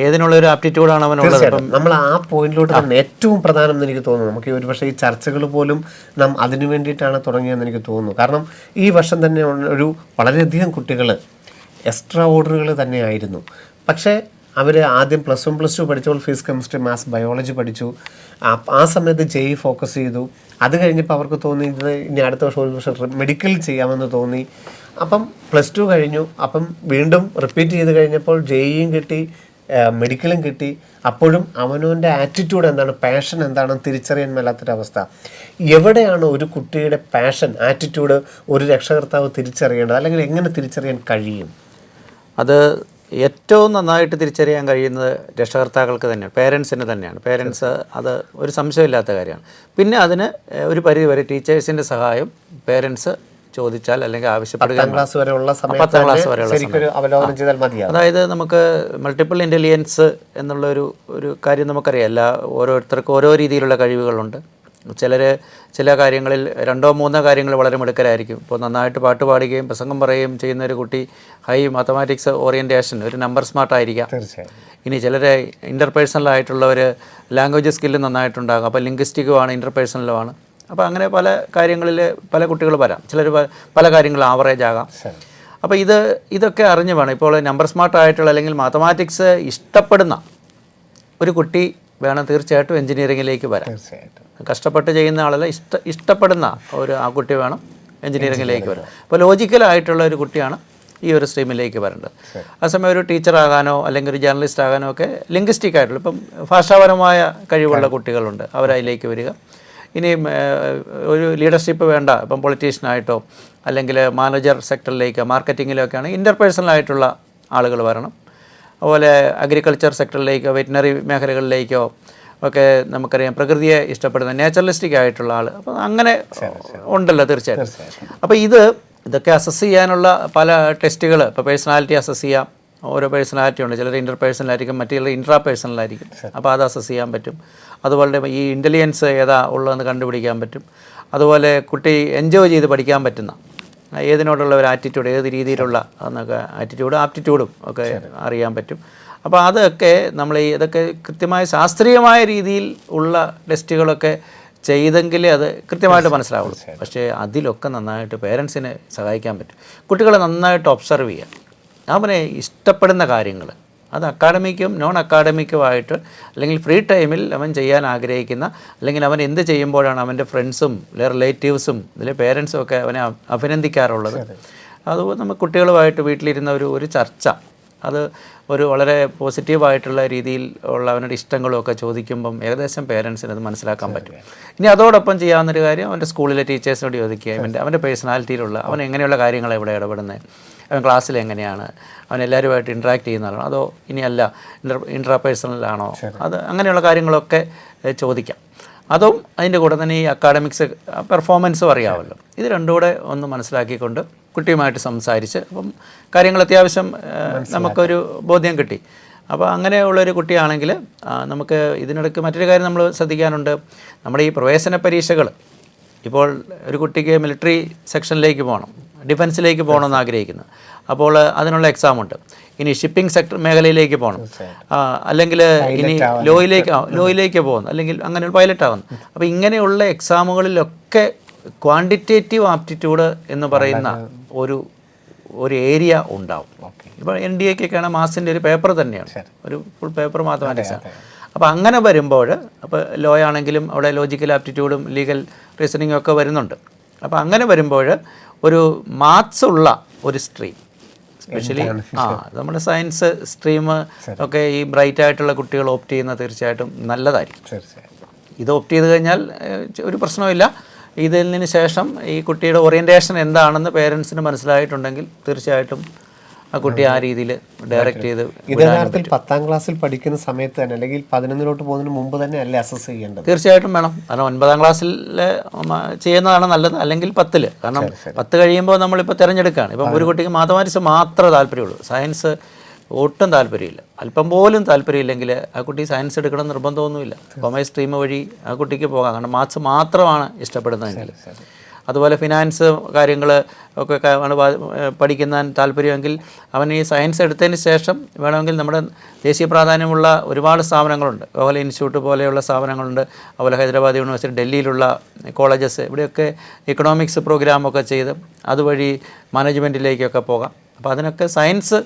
ഏതിനുള്ള ഒരു ആപ്റ്റിറ്റ്യൂഡാണ് അവനുള്ളത്. നമ്മൾ ആ പോയിന്റിലോട്ട് തന്നെ ഏറ്റവും പ്രധാനം എന്ന് എനിക്ക് തോന്നുന്നു. നമുക്ക് ഒരുപക്ഷെ ഈ ചർച്ചകൾ പോലും നാം അതിനു വേണ്ടിയിട്ടാണ് തുടങ്ങിയതെന്ന് എനിക്ക് തോന്നുന്നു. കാരണം ഈ വർഷം തന്നെ ഒരു വളരെയധികം കുട്ടികൾ എക്സ്ട്രാ ഓർഡറുകൾ തന്നെയായിരുന്നു. പക്ഷേ അവർ ആദ്യം +1 +2 പഠിച്ചപ്പോൾ ഫിസിക്സ്, കെമിസ്ട്രി, മാത്സ്, ബയോളജി പഠിച്ചു. ആ സമയത്ത് JEE ഫോക്കസ് ചെയ്തു. അത് കഴിഞ്ഞപ്പോൾ അവർക്ക് തോന്നി ഇത് ഇനി അടുത്ത വർഷം ഒരു വർഷം മെഡിക്കൽ ചെയ്യാമെന്ന് തോന്നി. അപ്പം +2 കഴിഞ്ഞു. അപ്പം വീണ്ടും റിപ്പീറ്റ് ചെയ്ത് കഴിഞ്ഞപ്പോൾ JEEയും കിട്ടി, മെഡിക്കലും കിട്ടി. അപ്പോഴും അവനവൻ്റെ ആറ്റിറ്റ്യൂഡ് എന്താണ്, പാഷൻ എന്താണെന്ന് തിരിച്ചറിയാൻ മേലാത്തൊരവസ്ഥ. എവിടെയാണ് ഒരു കുട്ടിയുടെ പാഷൻ, ആറ്റിറ്റ്യൂഡ് ഒരു രക്ഷകർത്താവ് തിരിച്ചറിയേണ്ടത്, അല്ലെങ്കിൽ എങ്ങനെ തിരിച്ചറിയാൻ കഴിയും? അത് ഏറ്റവും നന്നായിട്ട് തിരിച്ചറിയാൻ കഴിയുന്നത് രക്ഷകർത്താക്കൾക്ക് തന്നെയാണ്, പേരൻസിന് തന്നെയാണ്. പേരൻസ് അത് ഒരു സംശയമില്ലാത്ത കാര്യമാണ്. പിന്നെ അതിന് ഒരു പരിധിവരെ ടീച്ചേഴ്സിൻ്റെ സഹായം പേരൻസ് ചോദിച്ചാൽ അല്ലെങ്കിൽ ആവശ്യപ്പെടുക. 10ാം ക്ലാസ് വരെയുള്ള അതായത് നമുക്ക് മൾട്ടിപ്പിൾ ഇൻ്റലിജൻസ് എന്നുള്ള ഒരു കാര്യം നമുക്കറിയാം. ഓരോരുത്തർക്കും ഓരോ രീതിയിലുള്ള കഴിവുകളുണ്ട്. ചില കാര്യങ്ങളിൽ 2-3 കാര്യങ്ങൾ വളരെ മിടുക്കരായിരിക്കും. ഇപ്പോൾ നന്നായിട്ട് പാട്ട് പാടുകയും പ്രസംഗം പറയുകയും ചെയ്യുന്ന ഒരു കുട്ടി ഹൈ മാത്തമാറ്റിക്സ് ഓറിയൻറ്റേഷൻ, ഒരു നമ്പർ സ്മാർട്ടായിരിക്കാം. ഇനി ചിലർ ഇൻ്റർപേഴ്സണലായിട്ടുള്ളവർ ലാംഗ്വേജ് സ്കില്ല് നന്നായിട്ടുണ്ടാകും. അപ്പോൾ ലിംഗ്വിസ്റ്റിക്കുമാണ്, ഇൻ്റർപേഴ്സണലുമാണ്. അപ്പോൾ അങ്ങനെ പല കാര്യങ്ങളിൽ പല കുട്ടികൾ വരാം. ചിലർ പല കാര്യങ്ങൾ ആവറേജ് ആകാം. അപ്പോൾ ഇതൊക്കെ അറിഞ്ഞു വേണം. ഇപ്പോൾ നമ്പർ സ്മാർട്ടായിട്ടുള്ള അല്ലെങ്കിൽ മാത്തമാറ്റിക്സ് ഇഷ്ടപ്പെടുന്ന ഒരു കുട്ടി വേണം തീർച്ചയായിട്ടും എഞ്ചിനീയറിങ്ങിലേക്ക് വരാൻ. കഷ്ടപ്പെട്ട് ചെയ്യുന്ന ആളല്ല, ഇഷ്ടപ്പെടുന്ന ആ കുട്ടി വേണം എഞ്ചിനീയറിങ്ങിലേക്ക് വരാൻ. അപ്പോൾ ലോജിക്കലായിട്ടുള്ള ഒരു കുട്ടിയാണ് ഈ ഒരു സ്ട്രീമിലേക്ക് വരേണ്ടത്. അതേസമയം ഒരു ടീച്ചറാകാനോ അല്ലെങ്കിൽ ഒരു ജേർണലിസ്റ്റ് ആകാനോ ഒക്കെ ലിംഗ്വിസ്റ്റിക് ആയിട്ടുള്ള, ഇപ്പം ഭാഷാപരമായ കഴിവുള്ള കുട്ടികളുണ്ട്, അവരതിലേക്ക് വരിക. ഇനി ഒരു ലീഡർഷിപ്പ് വേണ്ട, ഇപ്പം പൊളിറ്റീഷ്യനായിട്ടോ അല്ലെങ്കിൽ മാനേജർ സെക്ടറിലേക്കോ മാർക്കറ്റിങ്ങിലൊക്കെ ആണെങ്കിൽ ഇൻ്റർപേഴ്സണലായിട്ടുള്ള ആളുകൾ വരണം. അതുപോലെ അഗ്രികൾച്ചർ സെക്ടറിലേക്കോ വെറ്റിനറി മേഖലകളിലേക്കോ ഒക്കെ നമുക്കറിയാം പ്രകൃതിയെ ഇഷ്ടപ്പെടുന്ന നേച്ചറലിസ്റ്റിക് ആയിട്ടുള്ള ആൾ. അപ്പം അങ്ങനെ ഉണ്ടല്ലോ തീർച്ചയായിട്ടും. അപ്പോൾ ഇതൊക്കെ അസസ് ചെയ്യാനുള്ള പല ടെസ്റ്റുകൾ, ഇപ്പോൾ പേഴ്സണാലിറ്റി അസസ് ചെയ്യാം. ഓരോ പേഴ്സണാലിറ്റി ഉണ്ട്. ചിലർ ഇൻ്റർപേഴ്സണലായിരിക്കും, മറ്റുള്ള ഇൻട്രാപേഴ്സണലായിരിക്കും. അപ്പോൾ അത് അസസ് ചെയ്യാൻ പറ്റും. അതുപോലെ ഈ ഇൻ്റലിജൻസ് ഏതാ ഉള്ളതെന്ന് കണ്ടുപിടിക്കാൻ പറ്റും. അതുപോലെ കുട്ടി എൻജോയ് ചെയ്ത് പഠിക്കാൻ പറ്റുന്ന ഏതിനോടുള്ള ഒരു ആറ്റിറ്റ്യൂഡ്, ഏത് രീതിയിലുള്ള എന്നൊക്കെ ആറ്റിറ്റ്യൂഡും ആപ്റ്റിറ്റ്യൂഡും ഒക്കെ അറിയാൻ പറ്റും. അപ്പോൾ അതൊക്കെ ഇതൊക്കെ കൃത്യമായ ശാസ്ത്രീയമായ രീതിയിൽ ഉള്ള ടെസ്റ്റുകളൊക്കെ ചെയ്തെങ്കിലേ അത് കൃത്യമായിട്ട് മനസ്സിലാവുള്ളൂ. പക്ഷേ അതിലൊക്കെ നന്നായിട്ട് പേരൻസിനെ സഹായിക്കാൻ പറ്റും. കുട്ടികളെ നന്നായിട്ട് ഒബ്സർവ് ചെയ്യുക, അവനെ ഇഷ്ടപ്പെടുന്ന കാര്യങ്ങൾ, അത് അക്കാഡമിക്കും നോൺ അക്കാഡമിക്കുമായിട്ട് അല്ലെങ്കിൽ ഫ്രീ ടൈമിൽ അവൻ ചെയ്യാൻ ആഗ്രഹിക്കുന്ന, അല്ലെങ്കിൽ അവൻ എന്ത് ചെയ്യുമ്പോഴാണ് അവൻ്റെ ഫ്രണ്ട്സും റിലേറ്റീവ്സും ഇതിലെ പേരൻസും ഒക്കെ അവനെ അഭിനന്ദിക്കാറുള്ളത്. അതുപോലെ നമുക്ക് കുട്ടികളുമായിട്ട് വീട്ടിലിരുന്ന ഒരു ചർച്ച, അത് ഒരു വളരെ പോസിറ്റീവായിട്ടുള്ള രീതിയിൽ ഉള്ള അവരുടെ ഇഷ്ടങ്ങളൊക്കെ ചോദിക്കുമ്പം ഏകദേശം പേരൻസിന് അത് മനസ്സിലാക്കാൻ പറ്റും. ഇനി അതോടൊപ്പം ചെയ്യാവുന്നൊരു കാര്യം അവൻ്റെ സ്കൂളിലെ ടീച്ചേഴ്സിനോട് ചോദിക്കുക, അവൻ്റെ പേഴ്സണാലിറ്റിയിലുള്ള അവൻ എങ്ങനെയുള്ള കാര്യങ്ങളാണ് ഇവിടെ ഇടപെടുന്നത്, അവൻ ക്ലാസ്സിൽ എങ്ങനെയാണ്, അവൻ എല്ലാവരുമായിട്ട് ഇൻട്രാക്ട് ചെയ്യുന്നതാണോ, അതോ ഇനിയല്ല ഇൻട്രാപേഴ്സണലാണോ, അത് അങ്ങനെയുള്ള കാര്യങ്ങളൊക്കെ ചോദിക്കാം. അതും അതിൻ്റെ കൂടെ തന്നെ ഈ അക്കാഡമിക്സ് പെർഫോമൻസും അറിയാമല്ലോ. ഇത് രണ്ടും കൂടെ ഒന്ന് മനസ്സിലാക്കിക്കൊണ്ട് കുട്ടിയുമായിട്ട് സംസാരിച്ച് അപ്പം കാര്യങ്ങൾ അത്യാവശ്യം നമുക്കൊരു ബോധ്യം കിട്ടി. അപ്പോൾ അങ്ങനെയുള്ളൊരു കുട്ടിയാണെങ്കിൽ നമുക്ക് ഇതിനിടയ്ക്ക് മറ്റൊരു കാര്യം നമ്മൾ ശ്രദ്ധിക്കാനുണ്ട്. നമ്മുടെ ഈ പ്രവേശന പരീക്ഷകൾ, ഇപ്പോൾ ഒരു കുട്ടിക്ക് മിലിറ്ററി സെക്ഷനിലേക്ക് പോകണം, ഡിഫൻസിലേക്ക് പോകണമെന്ന് ആഗ്രഹിക്കുന്നു, അപ്പോൾ അതിനുള്ള എക്സാമുണ്ട്. ഇനി ഷിപ്പിംഗ് സെക്ടർ മേഖലയിലേക്ക് പോകണം, അല്ലെങ്കിൽ ഇനി ലോയിലേക്ക് പോകുന്നു, അല്ലെങ്കിൽ അങ്ങനെ പൈലറ്റ് ആകുന്നു. അപ്പോൾ ഇങ്ങനെയുള്ള എക്സാമുകളിലൊക്കെ ക്വാണ്ടിറ്റേറ്റീവ് ആപ്റ്റിറ്റ്യൂഡ് എന്ന് പറയുന്ന ഒരു ഏരിയ ഉണ്ടാവും. ഇപ്പോൾ NDAക്കൊക്കെയാണ് മാത്സിൻ്റെ ഒരു പേപ്പർ തന്നെയാണ്, ഒരു ഫുൾ പേപ്പർ മാത്തമാറ്റിക്സാണ്. അപ്പോൾ അങ്ങനെ വരുമ്പോൾ, അപ്പോൾ ലോ ആണെങ്കിലും അവിടെ ലോജിക്കൽ ആപ്റ്റിറ്റ്യൂഡും ലീഗൽ റീസണിങ്ങും ഒക്കെ വരുന്നുണ്ട്. അപ്പോൾ അങ്ങനെ വരുമ്പോൾ ഒരു മാത്സ് ഉള്ള ഒരു സ്ട്രീം, സ്പെഷ്യലി നമ്മുടെ സയൻസ് സ്ട്രീം ഒക്കെ ഈ ബ്രൈറ്റ് ആയിട്ടുള്ള കുട്ടികൾ ഓപ്റ്റ് ചെയ്യുന്നത് തീർച്ചയായിട്ടും നല്ലതായിരിക്കും. ഇത് ഓപ്റ്റ് ചെയ്ത് കഴിഞ്ഞാൽ ഒരു പ്രശ്നമില്ല. ഇതിന് ശേഷം ഈ കുട്ടിയുടെ ഓറിയൻറ്റേഷൻ എന്താണെന്ന് പേരൻസിന് മനസ്സിലായിട്ടുണ്ടെങ്കിൽ തീർച്ചയായിട്ടും ആ കുട്ടി ആ രീതിയിൽ ഡയറക്റ്റ് ചെയ്ത് ഇത് യഥാർത്ഥത്തിൽ 10ാം ക്ലാസ്സിൽ പഠിക്കുന്ന സമയത്ത് തന്നെ അല്ലെങ്കിൽ 11ിലോട്ട് പോകുന്നതിന് മുമ്പ് തന്നെ അല്ലേ അസസ് ചെയ്യേണ്ടത്? തീർച്ചയായിട്ടും വേണം. കാരണം 9ാം ക്ലാസ്സിൽ ചെയ്യുന്നതാണ് നല്ലത്, അല്ലെങ്കിൽ 10ൽ. കാരണം 10 കഴിയുമ്പോൾ നമ്മളിപ്പോൾ തിരഞ്ഞെടുക്കുകയാണ്. ഇപ്പം ഒരു കുട്ടിക്ക് മാത്തമാറ്റിക്സ് മാത്രമേ താല്പര്യമുള്ളൂ, സയൻസ് ഒട്ടും താല്പര്യമില്ല, അല്പം പോലും താല്പര്യമില്ലെങ്കിൽ ആ കുട്ടി സയൻസ് എടുക്കണം നിർബന്ധമൊന്നുമില്ല. കൊമേഴ്സ് സ്ട്രീം വഴി ആ കുട്ടിക്ക് പോകാം. കാരണം മാത്സ് മാത്രമാണ് ഇഷ്ടപ്പെടുന്നതെങ്കിൽ. അതുപോലെ ഫിനാൻസ് കാര്യങ്ങൾ ഒക്കെ ആണ് പഠിക്കാൻ താല്പര്യമെങ്കിൽ അവൻ ഈ സയൻസ് എടുത്തതിന് ശേഷം വേണമെങ്കിൽ നമ്മുടെ ദേശീയ പ്രാധാന്യമുള്ള ഒരുപാട് സ്ഥാപനങ്ങളുണ്ട്. ജവഹർലാൽ ഇൻസ്റ്റിറ്റ്യൂട്ട് പോലെയുള്ള സ്ഥാപനങ്ങളുണ്ട്. അതുപോലെ ഹൈദരാബാദ് യൂണിവേഴ്സിറ്റി, ഡൽഹിയിലുള്ള കോളേജസ്, ഇവിടെയൊക്കെ ഇക്കണോമിക്സ് പ്രോഗ്രാമൊക്കെ ചെയ്ത് അതുവഴി മാനേജ്മെൻറ്റിലേക്കൊക്കെ പോകാം. അപ്പോൾ അതിനൊക്കെ സയൻസ്,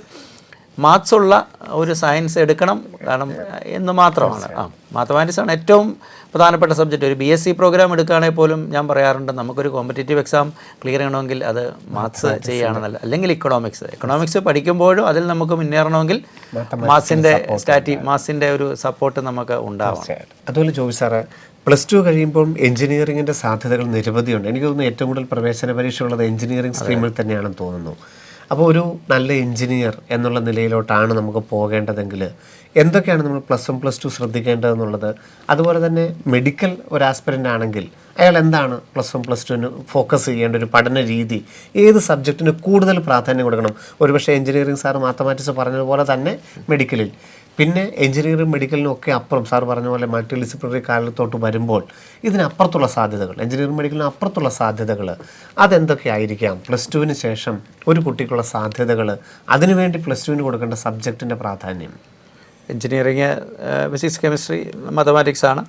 മാത്സ് ഉള്ള ഒരു സയൻസ് എടുക്കണം കാരണം എന്ന് മാത്രമാണ്. മാത്തമാറ്റിക്സാണ് ഏറ്റവും പ്രധാനപ്പെട്ട സബ്ജക്റ്റ്. ഒരു BSc പ്രോഗ്രാം എടുക്കുകയാണെങ്കിൽ പോലും ഞാൻ പറയാറുണ്ട്, നമുക്കൊരു കോമ്പറ്റേറ്റീവ് എക്സാം ക്ലിയർ ചെയ്യണമെങ്കിൽ അത് മാത്സ് ചെയ്യുകയാണ് നല്ലത്. അല്ലെങ്കിൽ ഇക്കണോമിക്സ് പഠിക്കുമ്പോഴും അതിൽ നമുക്ക് മുന്നേറണമെങ്കിൽ മാത്സിൻ്റെ ഒരു സപ്പോർട്ട് നമുക്ക് ഉണ്ടാവണം. അതുപോലെ ജോബി സാറ്, +2 കഴിയുമ്പോൾ എഞ്ചിനീയറിങ്ങിൻ്റെ സാധ്യതകൾ നിരവധിയുണ്ട്. എനിക്ക് തോന്നുന്നു ഏറ്റവും കൂടുതൽ പ്രവേശന പരീക്ഷ ഉള്ളത് എഞ്ചിനീയറിംഗ് സ്ട്രീമിൽ തന്നെയാണെന്ന് തോന്നുന്നു. അപ്പോൾ ഒരു നല്ല എഞ്ചിനീയർ എന്നുള്ള നിലയിലോട്ടാണ് നമുക്ക് പോകേണ്ടതെങ്കിൽ എന്തൊക്കെയാണ് നമ്മൾ +1 +2 ശ്രദ്ധിക്കേണ്ടതെന്നുള്ളത്? അതുപോലെ തന്നെ മെഡിക്കൽ ഒരു ആസ്പിരൻ്റ് ആണെങ്കിൽ അയാൾ എന്താണ് +1 +2 ഫോക്കസ് ചെയ്യേണ്ട ഒരു പഠന രീതി? ഏത് സബ്ജക്റ്റിന് കൂടുതൽ പ്രാധാന്യം കൊടുക്കണം? ഒരുപക്ഷെ എഞ്ചിനീയറിംഗ് സാർ മാത്തമാറ്റിക്സ് പറഞ്ഞതുപോലെ തന്നെ മെഡിക്കലിൽ, പിന്നെ എഞ്ചിനീയറിംഗ് മെഡിക്കലിനും ഒക്കെ അപ്പുറം സാർ പറഞ്ഞ പോലെ മൾട്ടി ഡിസിപ്ലിനറി കാലത്തോട്ട് വരുമ്പോൾ ഇതിനപ്പുറത്തുള്ള സാധ്യതകൾ, എഞ്ചിനീയറിംഗ് മെഡിക്കലിന് അപ്പുറത്തുള്ള സാധ്യതകൾ അതെന്തൊക്കെയായിരിക്കാം? +2 ശേഷം ഒരു കുട്ടിക്കുള്ള സാധ്യതകൾ, അതിനുവേണ്ടി +2 കൊടുക്കേണ്ട സബ്ജക്റ്റിൻ്റെ പ്രാധാന്യം? എഞ്ചിനീയറിംഗ് ഫിസിക്സ്, കെമിസ്ട്രി, മാത്തമാറ്റിക്സ് ആണ്.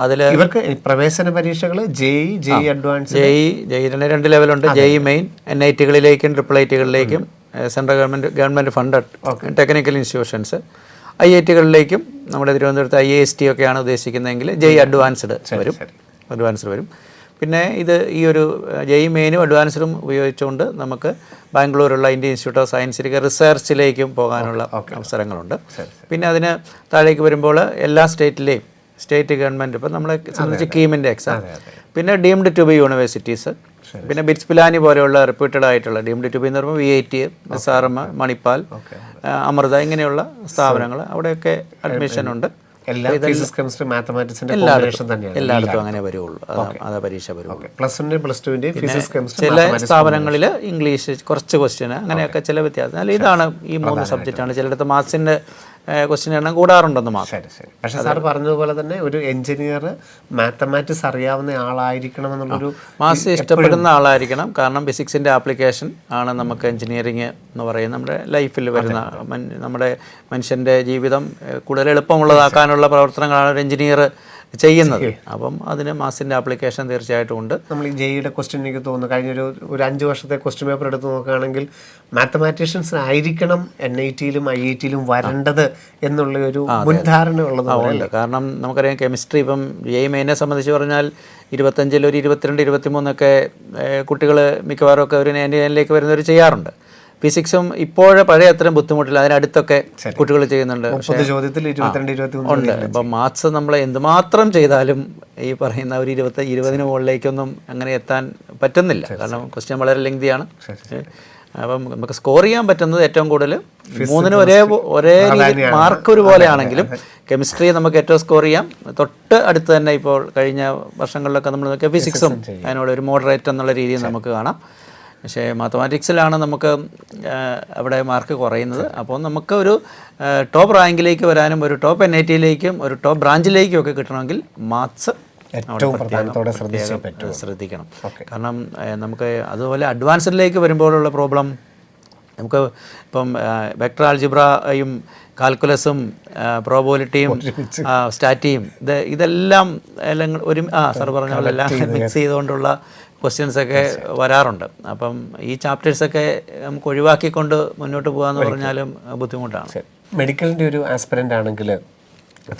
അതിൽ ഇവർക്ക് പ്രവേശന പരീക്ഷകൾ JEE അഡ്വാൻസ്, JEE 2 ലെവലുണ്ട്. JEE മെയിൻ, NITകളിലേക്കും IIITകളിലേക്കും, central government funded technical institutions, IITകളിലേക്കും, നമ്മുടെ തിരുവനന്തപുരത്ത് IIST ഒക്കെയാണ് ഉദ്ദേശിക്കുന്നതെങ്കിൽ JEE അഡ്വാൻസ്ഡ് വരും. പിന്നെ ഇത് ഈ ഒരു JEE മെയിനും അഡ്വാൻസ്ഡും ഉപയോഗിച്ചുകൊണ്ട് നമുക്ക് ബാംഗ്ലൂരുള്ള ഇന്ത്യൻ ഇൻസ്റ്റിറ്റ്യൂട്ട് ഓഫ് സയൻസിലേക്ക് റിസർച്ചിലേക്കും പോകാനുള്ള അവസരങ്ങളുണ്ട്. പിന്നെ അതിന് താഴേക്ക് വരുമ്പോൾ എല്ലാ സ്റ്റേറ്റ് ഗവൺമെൻറ്, ഇപ്പോൾ നമ്മളെ സംബന്ധിച്ച് കീമിൻ്റെ എക്സാം, പിന്നെ ഡീംഡ് ടു ബി യൂണിവേഴ്സിറ്റീസ്, പിന്നെ ബിറ്റ്സ് പിലാനി പോലെയുള്ള റെപ്യൂട്ടഡ് ആയിട്ടുള്ള ഡീംഡ് ടു ബി എന്ന് പറയുമ്പോൾ VIT, SRM, മണിപ്പാൽ, അമൃത, ഇങ്ങനെയുള്ള സ്ഥാപനങ്ങൾ, അവിടെയൊക്കെ അഡ്മിഷൻ ഉണ്ട്. എല്ലായിടത്തും അങ്ങനെ വരുള്ളൂ, അത് പരീക്ഷ വരുള്ളൂ. ചില സ്ഥാപനങ്ങളിൽ ഇംഗ്ലീഷ് കുറച്ച് ക്വസ്റ്റ്യൻ, അങ്ങനെയൊക്കെ ചില വ്യത്യാസം. അല്ല, ഇതാണ് ഈ 3 സബ്ജക്റ്റാണ്. ചിലയിടത്ത് മാത്സിൻ്റെ ക്വസ്റ്റ്യൻ എണ്ണം കൂടാറുണ്ടെന്ന് മാത്രം. പക്ഷേ സാർ പറഞ്ഞതുപോലെ തന്നെ ഒരു എഞ്ചിനീയർ മാത്തമാറ്റിക്സ് അറിയാവുന്ന ആളായിരിക്കണം എന്നുള്ളൊരു, മാത്സ് ഇഷ്ടപ്പെടുന്ന ആളായിരിക്കണം. കാരണം ഫിസിക്സിൻ്റെ ആപ്ലിക്കേഷൻ ആണ് നമുക്ക് എഞ്ചിനീയറിങ് എന്ന് പറയുന്നത്. നമ്മുടെ ലൈഫിൽ വരുന്ന, നമ്മുടെ മനുഷ്യൻ്റെ ജീവിതം കൂടുതൽ എളുപ്പമുള്ളതാക്കാനുള്ള പ്രവർത്തനങ്ങളാണ് ഒരു എഞ്ചിനീയർ ചെയ്യുന്നത്. അപ്പം അതിന് മാത്സിൻ്റെ ആപ്ലിക്കേഷൻ തീർച്ചയായിട്ടും ഉണ്ട്. നമ്മൾ ഈ JEEയുടെ ക്വസ്റ്റ്യൻ എനിക്ക് തോന്നുന്നു കഴിഞ്ഞൊരു 5 വർഷത്തെ ക്വസ്റ്റ്യൻ പേപ്പർ എടുത്ത് നോക്കുകയാണെങ്കിൽ മാത്തമാറ്റീഷ്യൻസ് ആയിരിക്കണം NITയിലും IITയിലും വരേണ്ടത് എന്നുള്ള ഒരു മുൻധാരണ ഉള്ളത്. കാരണം നമുക്കറിയാം കെമിസ്ട്രി ഇപ്പം JEE മെയിനെ സംബന്ധിച്ച് പറഞ്ഞാൽ 25 ഒരു 22, 23 കുട്ടികൾ മിക്കവാറും ഒക്കെ ഒരു 99ലേക്ക് വരുന്നവർ ചെയ്യാറുണ്ട്. ഫിസിക്സും ഇപ്പോഴേ പഴയ അത്രയും ബുദ്ധിമുട്ടില്ല, അതിനടുത്തൊക്കെ കുട്ടികൾ ചെയ്യുന്നുണ്ട്. ഉണ്ട്. അപ്പം മാത്സ് നമ്മൾ എന്തുമാത്രം ചെയ്താലും ഈ പറയുന്ന ഒരു 20 മുകളിലേക്കൊന്നും അങ്ങനെ എത്താൻ പറ്റുന്നില്ല. കാരണം ക്വസ്റ്റ്യൻ വളരെ ലെങ്തിയാണ്. അപ്പം നമുക്ക് സ്കോർ ചെയ്യാൻ പറ്റുന്നത് ഏറ്റവും കൂടുതൽ 3നും ഒരേ രീതി മാർക്ക് ഒരുപോലെ ആണെങ്കിലും കെമിസ്ട്രി നമുക്ക് ഏറ്റവും സ്കോർ ചെയ്യാം. തൊട്ട് അടുത്ത് തന്നെ ഇപ്പോൾ കഴിഞ്ഞ വർഷങ്ങളിലൊക്കെ നമ്മൾ നോക്കിയാൽ ഫിസിക്സും അതിനോട് ഒരു മോഡറേറ്റ് എന്നുള്ള രീതിയിൽ നമുക്ക് കാണാം. പക്ഷേ മാത്തമാറ്റിക്സിലാണ് നമുക്ക് അവിടെ മാർക്ക് കുറയുന്നത്. അപ്പോൾ നമുക്ക് ഒരു ടോപ്പ് റാങ്കിലേക്ക് വരാനും ഒരു ടോപ്പ് NITയിലേക്കും ഒരു ടോപ്പ് ബ്രാഞ്ചിലേക്കും ഒക്കെ കിട്ടണമെങ്കിൽ മാത്സ് ശ്രദ്ധിക്കണം. കാരണം നമുക്ക് അതുപോലെ അഡ്വാൻസ്ഡിലേക്ക് വരുമ്പോഴുള്ള പ്രോബ്ലം, നമുക്ക് ഇപ്പം വെക്ടർ ആൾജിബ്രയും കാൽക്കുലസും പ്രോബബിലിറ്റിയും സ്റ്റാറ്റിയും ഇതെല്ലാം സാർ പറഞ്ഞ പോലെ എല്ലാം മിക്സ് ചെയ്തുകൊണ്ടുള്ള ക്വസ്റ്റ്യൻസൊക്കെ വരാറുണ്ട്. അപ്പം ഈ ചാപ്റ്റേഴ്സൊക്കെ നമുക്ക് ഒഴിവാക്കിക്കൊണ്ട് മുന്നോട്ട് പോകാമെന്ന് പറഞ്ഞാലും ബുദ്ധിമുട്ടാണ്. മെഡിക്കലിൻ്റെ ഒരു ആസ്പിരൻ്റ് ആണെങ്കിൽ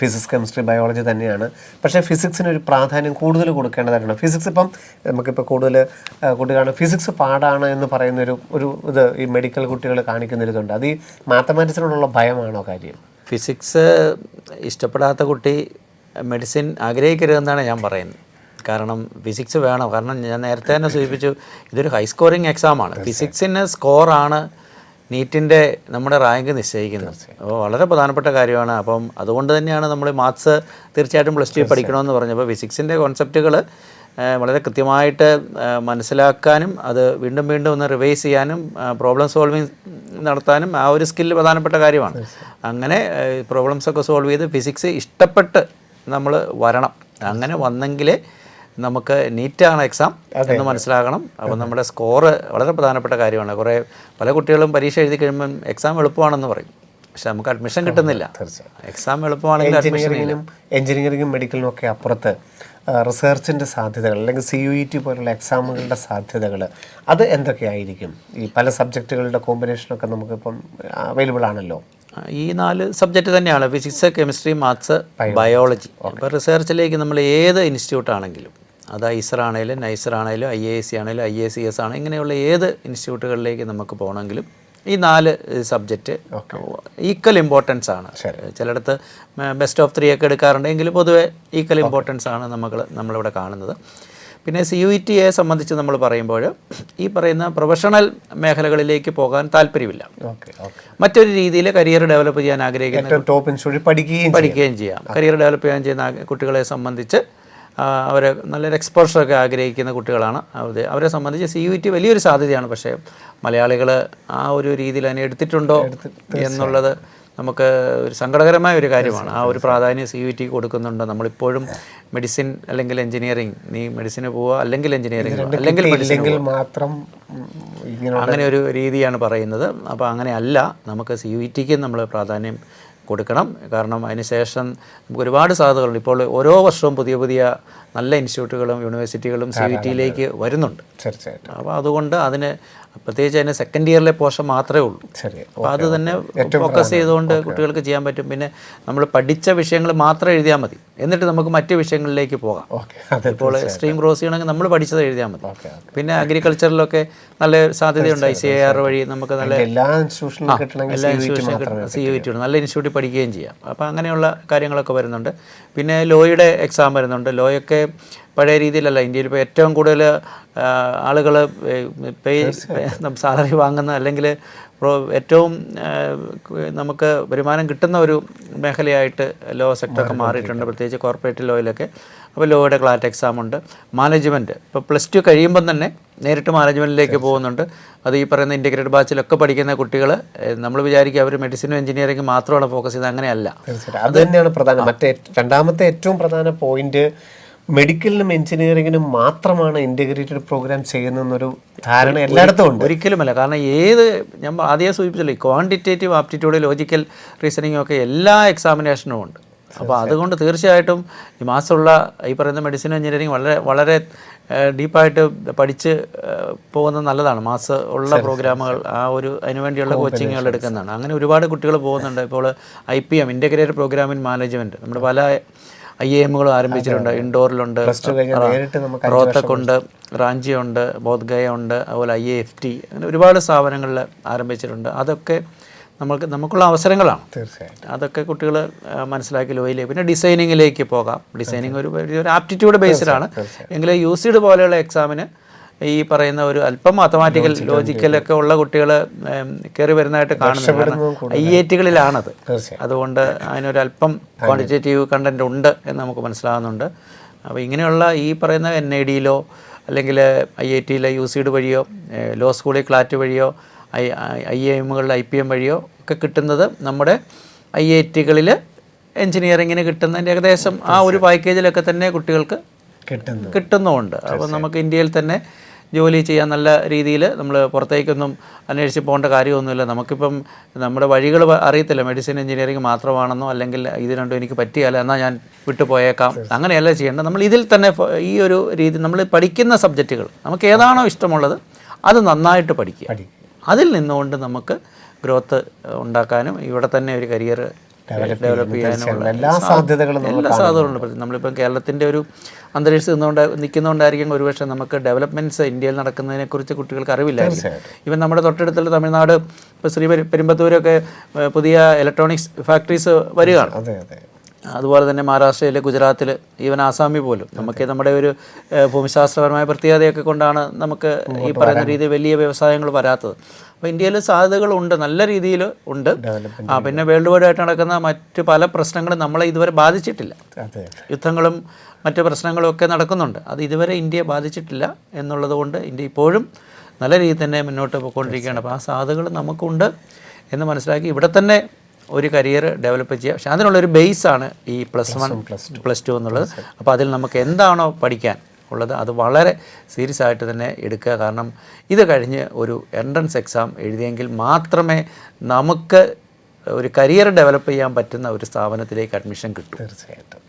ഫിസിക്സ്, കെമിസ്ട്രി, ബയോളജി തന്നെയാണ്. പക്ഷേ ഫിസിക്സിന് ഒരു പ്രാധാന്യം കൂടുതൽ കൊടുക്കേണ്ടതായിട്ടുണ്ട്. ഫിസിക്സ് ഇപ്പം നമുക്കിപ്പോൾ കൂടുതൽ കുട്ടികളാണ് ഫിസിക്സ് പാടാണ് എന്ന് പറയുന്നൊരു ഇത് ഈ മെഡിക്കൽ കുട്ടികൾ കാണിക്കുന്നൊരിതുണ്ട്. അത് ഈ മാത്തമാറ്റിക്സിനോടുള്ള ഭയമാണോ കാര്യം? ഫിസിക്സ് ഇഷ്ടപ്പെടാത്ത കുട്ടി മെഡിസിൻ ആഗ്രഹിക്കരുതെന്നാണ് ഞാൻ പറയുന്നത്. കാരണം ഫിസിക്സ് വേണം. കാരണം ഞാൻ നേരത്തെ തന്നെ സൂചിപ്പിച്ചു, ഇതൊരു ഹൈ സ്കോറിങ് എക്സാമാണ്. ഫിസിക്സിന് സ്കോറാണ് നീറ്റിൻ്റെ നമ്മുടെ റാങ്ക് നിശ്ചയിക്കുന്നത്. അപ്പോൾ വളരെ പ്രധാനപ്പെട്ട കാര്യമാണ്. അപ്പം അതുകൊണ്ട് തന്നെയാണ് നമ്മൾ മാത്സ് തീർച്ചയായിട്ടും പ്ലസ് ടു പഠിക്കണമെന്ന് പറഞ്ഞപ്പോൾ ഫിസിക്സിൻ്റെ കോൺസെപ്റ്റുകൾ വളരെ കൃത്യമായിട്ട് മനസ്സിലാക്കാനും അത് വീണ്ടും വീണ്ടും ഒന്ന് റിവൈസ് ചെയ്യാനും പ്രോബ്ലം സോൾവിങ് നടത്താനും ആ ഒരു സ്കില്ല് പ്രധാനപ്പെട്ട കാര്യമാണ്. അങ്ങനെ പ്രോബ്ലംസൊക്കെ സോൾവ് ചെയ്ത് ഫിസിക്സ് ഇഷ്ടപ്പെട്ട് നമ്മൾ വരണം. അങ്ങനെ വന്നെങ്കിലേ നമുക്ക് നീറ്റാണ് എക്സാം എന്ന് മനസ്സിലാക്കണം. അപ്പോൾ നമ്മുടെ സ്കോറ് വളരെ പ്രധാനപ്പെട്ട കാര്യമാണ്. പല കുട്ടികളും പരീക്ഷ എഴുതി കഴിയുമ്പം എക്സാം എളുപ്പമാണെന്ന് പറയും, പക്ഷെ നമുക്ക് അഡ്മിഷൻ കിട്ടുന്നില്ല. എക്സാം എളുപ്പമാണെങ്കിൽ എഞ്ചിനീയറിംഗും മെഡിക്കലിനും ഒക്കെ അപ്പുറത്ത് റിസർച്ചിൻ്റെ സാധ്യതകൾ അല്ലെങ്കിൽ CUET പോലുള്ള എക്സാമുകളുടെ സാധ്യതകൾ അത് എന്തൊക്കെയായിരിക്കും? ഈ പല സബ്ജക്റ്റുകളുടെ കോമ്പിനേഷനൊക്കെ നമുക്കിപ്പം അവൈലബിൾ ആണല്ലോ. ഈ 4 സബ്ജക്റ്റ് തന്നെയാണ്: ഫിസിക്സ്, കെമിസ്ട്രി, മാത്സ്, ബയോളജി. അപ്പോൾ റിസർച്ചിലേക്ക് നമ്മൾ ഏത് ഇൻസ്റ്റിറ്റ്യൂട്ടാണെങ്കിലും, അത് ഐസർ ആണെങ്കിലും നൈസർ ആണെങ്കിലും IISc ആണെങ്കിലും IACS ആണ്, ഇങ്ങനെയുള്ള ഏത് ഇൻസ്റ്റിറ്റ്യൂട്ടുകളിലേക്ക് നമുക്ക് പോകണമെങ്കിലും ഈ 4 സബ്ജക്റ്റ് ഈക്വൽ ഇമ്പോർട്ടൻസ് ആണ്. ചിലയിടത്ത് ബെസ്റ്റ് ഓഫ് 3 ഒക്കെ എടുക്കാറുണ്ട്, എങ്കിലും പൊതുവെ ഈക്വൽ ഇമ്പോർട്ടൻസ് ആണ് നമ്മളിവിടെ കാണുന്നത്. പിന്നെ CUETയെ സംബന്ധിച്ച് നമ്മൾ പറയുമ്പോൾ ഈ പറയുന്ന പ്രൊഫഷണൽ മേഖലകളിലേക്ക് പോകാൻ താല്പര്യമില്ല, മറ്റൊരു രീതിയിൽ കരിയർ ഡെവലപ്പ് ചെയ്യാൻ ആഗ്രഹിക്കുന്ന പഠിക്കുകയും ചെയ്യാം. കരിയർ ഡെവലപ്പ് ചെയ്യാൻ ചെയ്യുന്ന കുട്ടികളെ സംബന്ധിച്ച് അവർ നല്ലൊരു എക്സ്പോഷറൊക്കെ ആഗ്രഹിക്കുന്ന കുട്ടികളാണ്. അവരെ സംബന്ധിച്ച് CUET വലിയൊരു സാധ്യതയാണ്. പക്ഷേ മലയാളികൾ ആ ഒരു രീതിയിൽ അതിനെ എടുത്തിട്ടുണ്ടോ എന്നുള്ളത് നമുക്ക് ഒരു സങ്കടകരമായ ഒരു കാര്യമാണ്. ആ ഒരു പ്രാധാന്യം CUET കൊടുക്കുന്നുണ്ടോ? നമ്മളിപ്പോഴും മെഡിസിൻ അല്ലെങ്കിൽ എഞ്ചിനീയറിംഗ്, നീ മെഡിസിന് പോവുക അല്ലെങ്കിൽ എഞ്ചിനീയറിംഗ് അല്ലെങ്കിൽ മെഡിസിൻ മാത്രം, അങ്ങനെ ഒരു രീതിയാണ് പറയുന്നത്. അപ്പോൾ അങ്ങനെയല്ല, നമുക്ക് CUETക്ക് നമ്മൾ പ്രാധാന്യം കൊടുക്കണം. കാരണം അതിനുശേഷം നമുക്ക് ഒരുപാട് സാധ്യതകളുണ്ട്. ഇപ്പോൾ ഓരോ വർഷവും പുതിയ പുതിയ നല്ല ഇൻസ്റ്റിറ്റ്യൂട്ടുകളും യൂണിവേഴ്സിറ്റികളും CUETയിലേക്ക് വരുന്നുണ്ട്. അപ്പോൾ അതുകൊണ്ട് അതിന് പ്രത്യേകിച്ച് അതിന് സെക്കൻഡ് ഇയറിലെ പോർഷൻ മാത്രമേ ഉള്ളൂ. അപ്പോൾ അത് തന്നെ ഫോക്കസ് ചെയ്തുകൊണ്ട് കുട്ടികൾക്ക് ചെയ്യാൻ പറ്റും. പിന്നെ നമ്മൾ പഠിച്ച വിഷയങ്ങൾ മാത്രം എഴുതിയാൽ മതി, എന്നിട്ട് നമുക്ക് മറ്റ് വിഷയങ്ങളിലേക്ക് പോകാം. ഇപ്പോൾ സ്ട്രീം ക്രോസ് ചെയ്യണമെങ്കിൽ നമ്മൾ പഠിച്ചത് എഴുതിയാൽ മതി. പിന്നെ അഗ്രികൾച്ചറിലൊക്കെ നല്ല സാധ്യതയുണ്ട്. ICAR വഴി നമുക്ക് നല്ല എല്ലാ ഇൻസ്റ്റിറ്റ്യൂഷനും CUET ഉണ്ട്, നല്ല ഇൻസ്റ്റിറ്റ്യൂട്ടിൽ പഠിക്കുകയും ചെയ്യാം. അപ്പോൾ അങ്ങനെയുള്ള കാര്യങ്ങളൊക്കെ വരുന്നുണ്ട്. പിന്നെ ലോയുടെ എക്സാം വരുന്നുണ്ട്. ലോയൊക്കെ പഴയ രീതിയിലല്ല. ഇന്ത്യയിൽ ഇപ്പോൾ ഏറ്റവും കൂടുതൽ ആളുകൾ സാലറി വാങ്ങുന്ന അല്ലെങ്കിൽ ഏറ്റവും നമുക്ക് വരുമാനം കിട്ടുന്ന ഒരു മേഖലയായിട്ട് ലോ സെക്ടറൊക്കെ മാറിയിട്ടുണ്ട്, പ്രത്യേകിച്ച് കോർപ്പറേറ്റ് ലോയിലൊക്കെ. അപ്പോൾ ലോയുടെ ക്ലാറ്റ് എക്സാം ഉണ്ട്. മാനേജ്മെൻറ്റ് ഇപ്പോൾ പ്ലസ് ടു കഴിയുമ്പം തന്നെ നേരിട്ട് മാനേജ്മെൻറ്റിലേക്ക് പോകുന്നുണ്ട്. അത് ഈ പറയുന്ന ഇൻറ്റഗ്രേറ്റഡ് ബാച്ചിലൊക്കെ പഠിക്കുന്ന കുട്ടികൾ നമ്മൾ വിചാരിക്കുക അവർ മെഡിസിനും എഞ്ചിനീയറിംഗ് മാത്രമാണ് ഫോക്കസ് ചെയ്യുന്നത്. അങ്ങനെയല്ല. അത് തന്നെയാണ് പ്രധാനം. രണ്ടാമത്തെ ഏറ്റവും പ്രധാന പോയിന്റ്, മെഡിക്കലിനും എഞ്ചിനീയറിങ്ങിനും മാത്രമാണ് ഇൻ്റഗ്രേറ്റഡ് പ്രോഗ്രാം ചെയ്യുന്നൊരു ധാരണ എല്ലായിടത്തും ഉണ്ട്. ഒരിക്കലുമല്ല. കാരണം ഞാൻ ആദ്യം സൂചിപ്പിച്ചല്ലോ, ക്വാണ്ടിറ്റേറ്റീവ് ആപ്റ്റിറ്റ്യൂഡ്, ലോജിക്കൽ റീസണിങ്ങും ഒക്കെ എല്ലാ എക്സാമിനേഷനും ഉണ്ട്. അപ്പോൾ അതുകൊണ്ട് തീർച്ചയായിട്ടും ഈ മാസമുള്ള ഈ പറയുന്ന മെഡിസിനും എഞ്ചിനീയറിംഗ് വളരെ വളരെ ഡീപ്പായിട്ട് പഠിച്ച് പോകുന്നത് നല്ലതാണ്. മാസം ഉള്ള പ്രോഗ്രാമുകൾ അതിനുവേണ്ടിയുള്ള കോച്ചിങ്ങുകൾ എടുക്കുന്നതാണ്. അങ്ങനെ ഒരുപാട് കുട്ടികൾ പോകുന്നുണ്ട്. ഇപ്പോൾ IPM integrated programme in management നമ്മുടെ പല IIMകളും ആരംഭിച്ചിട്ടുണ്ട്. ഇൻഡോറിലുണ്ട്, റോത്തക്കുണ്ട്, റാഞ്ചിയുണ്ട്, ബോധ്ഗയ ഉണ്ട്, അതുപോലെ IIFT, അങ്ങനെ ഒരുപാട് സ്ഥാപനങ്ങളിൽ ആരംഭിച്ചിട്ടുണ്ട്. അതൊക്കെ നമുക്കുള്ള അവസരങ്ങളാണ്. തീർച്ചയായിട്ടും അതൊക്കെ കുട്ടികൾ മനസ്സിലാക്കി ലോയിലേക്ക്. പിന്നെ ഡിസൈനിങ്ങിലേക്ക് പോകാം. ഡിസൈനിങ് ഒരു ആപ്റ്റിറ്റ്യൂഡ് ബേസ്ഡാണ്. എങ്കിലും UCD പോലെയുള്ള എക്സാമിന് ഈ പറയുന്ന ഒരു അല്പം മാത്തമാറ്റിക്കൽ ലോജിക്കലൊക്കെ ഉള്ള കുട്ടികൾ കയറി വരുന്നതായിട്ട് കാണുന്നുണ്ട്. IITകളിലാണത്. അതുകൊണ്ട് അതിനൊരല്പം ക്വാണ്ടിറ്റേറ്റീവ് കണ്ടൻറ് ഉണ്ട് എന്ന് നമുക്ക് മനസ്സിലാകുന്നുണ്ട്. അപ്പോൾ ഇങ്ങനെയുള്ള ഈ പറയുന്ന NIDയിലോ അല്ലെങ്കിൽ IITയിലെ UCD വഴിയോ ലോ സ്കൂളിൽ ക്ലാറ്റ് വഴിയോ IIMകളിൽ IPM വഴിയോ ഒക്കെ കിട്ടുന്നത് നമ്മുടെ IITകളിൽ എഞ്ചിനീയറിങ്ങിന് കിട്ടുന്നതിൻ്റെ ഏകദേശം ആ ഒരു പാക്കേജിലൊക്കെ തന്നെ കുട്ടികൾക്ക് കിട്ടുന്നുമുണ്ട്. അപ്പോൾ നമുക്ക് ഇന്ത്യയിൽ തന്നെ ജോലി ചെയ്യാൻ നല്ല രീതിയിൽ നമ്മൾ പുറത്തേക്കൊന്നും അന്വേഷിച്ച് പോകേണ്ട കാര്യമൊന്നുമില്ല. നമുക്കിപ്പം നമ്മുടെ വഴികൾ അറിയത്തില്ല. മെഡിസിൻ എഞ്ചിനീയറിംഗ് മാത്രമാണെന്നോ അല്ലെങ്കിൽ ഇത് രണ്ടും എനിക്ക് പറ്റിയാലോ എന്നാൽ ഞാൻ വിട്ടുപോയേക്കാം, അങ്ങനെയല്ല ചെയ്യേണ്ടത്. നമ്മൾ ഇതിൽ തന്നെ ഈ ഒരു രീതി നമ്മൾ പഠിക്കുന്ന സബ്ജക്റ്റുകൾ നമുക്ക് ഏതാണോ ഇഷ്ടമുള്ളത് അത് നന്നായിട്ട് പഠിക്കുക. അതിൽ നിന്നുകൊണ്ട് നമുക്ക് ഗ്രോത്ത് ഉണ്ടാക്കാനും ഇവിടെ തന്നെ ഒരു കരിയർ ഡെവലപ്പ് ചെയ്യാനുള്ള എല്ലാ സാധ്യതകളും ഉണ്ട്. നമ്മളിപ്പം കേരളത്തിൻ്റെ ഒരു അന്തരീക്ഷം നിൽക്കുന്നതുകൊണ്ടായിരിക്കും ഒരുപക്ഷെ നമുക്ക് ഡെവലപ്മെൻറ്റ്സ് ഇന്ത്യയിൽ നടക്കുന്നതിനെക്കുറിച്ച് കുട്ടികൾക്ക് അറിവില്ലായിരിക്കും. ഇവൻ നമ്മുടെ തൊട്ടടുത്തുള്ള തമിഴ്നാട്, ഇപ്പോൾ പെരുമ്പത്തൂരൊക്കെ പുതിയ ഇലക്ട്രോണിക്സ് ഫാക്ടറീസ് വരികയാണ്. അതുപോലെ തന്നെ മഹാരാഷ്ട്രയിൽ, ഗുജറാത്തിൽ, ഈവൻ ആസാമിൽ പോലും നമുക്ക് നമ്മുടെ ഒരു ഭൂമിശാസ്ത്രപരമായ പ്രത്യേകതയൊക്കെ കൊണ്ടാണ് നമുക്ക് ഈ പറയുന്ന രീതിയിൽ വലിയ വ്യവസായങ്ങൾ വരാത്തത്. അപ്പോൾ ഇന്ത്യയിൽ സാധ്യതകളുണ്ട്, നല്ല രീതിയിൽ ഉണ്ട്. പിന്നെ വേൾഡ് വൈഡ് ആയിട്ട് നടക്കുന്ന മറ്റ് പല പ്രശ്നങ്ങളും നമ്മളെ ഇതുവരെ ബാധിച്ചിട്ടില്ല. യുദ്ധങ്ങളും മറ്റ് പ്രശ്നങ്ങളും ഒക്കെ നടക്കുന്നുണ്ട്, അത് ഇതുവരെ ഇന്ത്യയെ ബാധിച്ചിട്ടില്ല എന്നുള്ളത് കൊണ്ട് ഇന്ത്യ ഇപ്പോഴും നല്ല രീതിയിൽ തന്നെ മുന്നോട്ട് പോയിക്കൊണ്ടിരിക്കുകയാണ്. അപ്പോൾ ആ സാധ്യതകൾ നമുക്കുണ്ട് എന്ന് മനസ്സിലാക്കി ഇവിടെ തന്നെ ഒരു കരിയർ ഡെവലപ്പ് ചെയ്യുക. പക്ഷേ അതിനുള്ളൊരു ബേസാണ് ഈ +1 +2 എന്നുള്ളത്. അപ്പോൾ അതിൽ നമുക്ക് എന്താണോ പഠിക്കാൻ ഉള്ളത് അത് വളരെ സീരിയസ് ആയിട്ട് തന്നെ എടുക്കുക. കാരണം ഇത് കഴിഞ്ഞ് ഒരു എൻട്രൻസ് എക്സാം എഴുതിയെങ്കിൽ മാത്രമേ നമുക്ക് ഒരു കരിയർ ഡെവലപ്പ് ചെയ്യാൻ പറ്റുന്ന ഒരു സ്ഥാപനത്തിലേക്ക് അഡ്മിഷൻ കിട്ടും. തീർച്ചയായിട്ടും.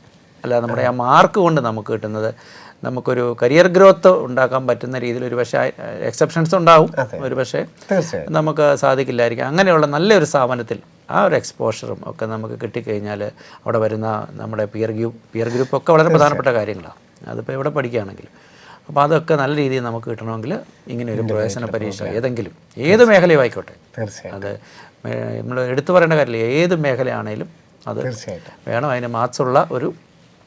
അല്ല നമ്മുടെ ആ മാർക്ക് കൊണ്ട് നമുക്ക് കിട്ടുന്നത് നമുക്കൊരു കരിയർ ഗ്രോത്ത് ഉണ്ടാക്കാൻ പറ്റുന്ന രീതിയിൽ ഒരു പക്ഷേ എക്സെപ്ഷൻസ് ഉണ്ടാവും, ഒരു പക്ഷേ നമുക്ക് സാധിക്കില്ലായിരിക്കും. അങ്ങനെയുള്ള നല്ലൊരു സ്ഥാപനത്തിൽ ആ ഒരു എക്സ്പോഷറും ഒക്കെ നമുക്ക് കിട്ടിക്കഴിഞ്ഞാൽ അവിടെ വരുന്ന നമ്മുടെ പിയർ ഗ്രൂപ്പൊക്കെ വളരെ പ്രധാനപ്പെട്ട കാര്യങ്ങളാണ്. അതിപ്പോൾ എവിടെ പഠിക്കുകയാണെങ്കിലും. അപ്പോൾ അതൊക്കെ നല്ല രീതിയിൽ നമുക്ക് കിട്ടണമെങ്കിൽ ഇങ്ങനെ ഒരു പ്രവേശന പരീക്ഷ ഏത് മേഖലയും ആയിക്കോട്ടെ, അത് നമ്മൾ എടുത്തു പറയേണ്ട കാര്യമില്ല, ഏത് മേഖലയാണേലും അത് വേണം. അതിന് മാർക്സുള്ള ഒരു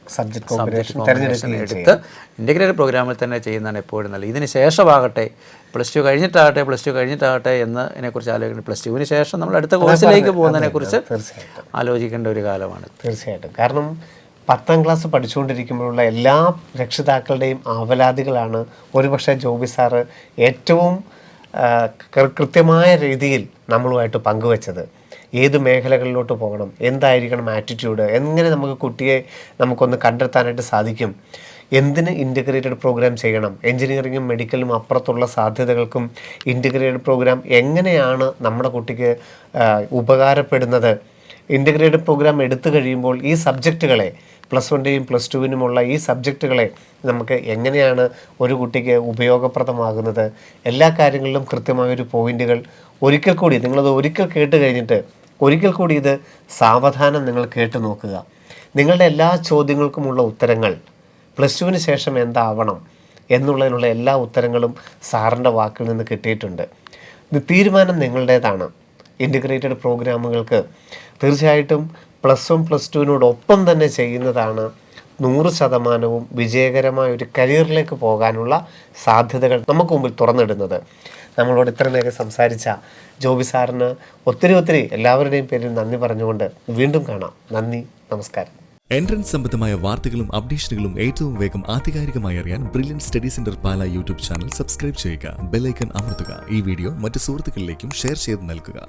സബ്ജക്റ്റ് കോമ്പിനേഷൻ എടുത്ത് ഇൻ്റഗ്രേറ്റഡ് പ്രോഗ്രാമിൽ തന്നെ ചെയ്യുന്നതാണ് എപ്പോഴും നല്ലത്. ഇതിന് ശേഷമാകട്ടെ +2 കഴിഞ്ഞിട്ടാകട്ടെ എന്നതിനെക്കുറിച്ച് ആലോചിക്കണം. +2വിന് ശേഷം നമ്മൾ അടുത്ത കോഴ്സിലേക്ക് പോകുന്നതിനെക്കുറിച്ച് ആലോചിക്കേണ്ട ഒരു കാലമാണ്. തീർച്ചയായിട്ടും. കാരണം 10ാം ക്ലാസ് പഠിച്ചുകൊണ്ടിരിക്കുമ്പോഴുള്ള എല്ലാ രക്ഷിതാക്കളുടെയും ആവലാതികളാണ് ഒരുപക്ഷെ ജോബി സാറ് ഏറ്റവും കൃത്യമായ രീതിയിൽ നമ്മളുമായിട്ട് പങ്കുവച്ചത്. ഏത് മേഖലകളിലോട്ട് പോകണം, എന്തായിരിക്കണം ആറ്റിറ്റ്യൂഡ്, എങ്ങനെ നമുക്ക് കുട്ടിയെ നമുക്കൊന്ന് കണ്ടെത്താനായിട്ട് സാധിക്കും, എന്തിന് ഇൻ്റഗ്രേറ്റഡ് പ്രോഗ്രാം ചെയ്യണം, എൻജിനീയറിങ്ങും മെഡിക്കലും അപ്പുറത്തുള്ള സാധ്യതകൾക്കും ഇൻ്റഗ്രേറ്റഡ് പ്രോഗ്രാം എങ്ങനെയാണ് നമ്മുടെ കുട്ടിക്ക് ഉപകാരപ്പെടുന്നത്. ഇൻ്റഗ്രേറ്റഡ് പ്രോഗ്രാം എടുത്തു കഴിയുമ്പോൾ ഈ സബ്ജക്റ്റുകളെ +1ൻ്റെയും +2വിനുമുള്ള ഈ സബ്ജക്റ്റുകളെ നമുക്ക് എങ്ങനെയാണ് ഒരു കുട്ടിക്ക് ഉപയോഗപ്രദമാകുന്നത്, എല്ലാ കാര്യങ്ങളിലും കൃത്യമായൊരു പോയിന്റുകൾ ഒരിക്കൽ കൂടി നിങ്ങളത് ഒരിക്കൽ കേട്ട് കഴിഞ്ഞിട്ട് ഒരിക്കൽ കൂടി ഇത് സാവധാനം നിങ്ങൾ കേട്ട് നോക്കുക. നിങ്ങളുടെ എല്ലാ ചോദ്യങ്ങൾക്കുമുള്ള ഉത്തരങ്ങൾ +2വിന് ശേഷം എന്താവണം എന്നുള്ളതിനുള്ള എല്ലാ ഉത്തരങ്ങളും സാറിൻ്റെ വാക്കിൽ നിന്ന് കിട്ടിയിട്ടുണ്ട്. തീരുമാനം നിങ്ങളുടേതാണ്. ഇൻ്റഗ്രേറ്റഡ് പ്രോഗ്രാമുകൾക്ക് തീർച്ചയായിട്ടും +1 +2വിനോടൊപ്പം തന്നെ ചെയ്യുന്നതാണ് 100% വിജയകരമായ ഒരു കരിയറിലേക്ക് പോകാനുള്ള സാധ്യതകൾ നമുക്ക് മുമ്പിൽ തുറന്നിടുന്നത്. നമ്മളോട് ഇത്ര നേരം സംസാരിച്ച ജോബി സാറിന് ഒത്തിരി എല്ലാവരുടെയും പേരിൽ നന്ദി പറഞ്ഞുകൊണ്ട് വീണ്ടും കാണാം. നന്ദി, നമസ്കാരം. എൻട്രൻസ് സംബന്ധമായ വാർത്തകളും അപ്ഡേഷനുകളും ഏറ്റവും വേഗം ആധികാരികമായി അറിയാൻ ബ്രില്യൻറ്റ് സ്റ്റഡി സെന്റർ പാല യൂട്യൂബ് ചാനൽ സബ്സ്ക്രൈബ് ചെയ്യുക. ബെൽ ഐക്കൺ അമർത്തുക. ഈ വീഡിയോ മറ്റ് സുഹൃത്തുക്കളിലേക്കും ഷെയർ ചെയ്ത് നൽകുക.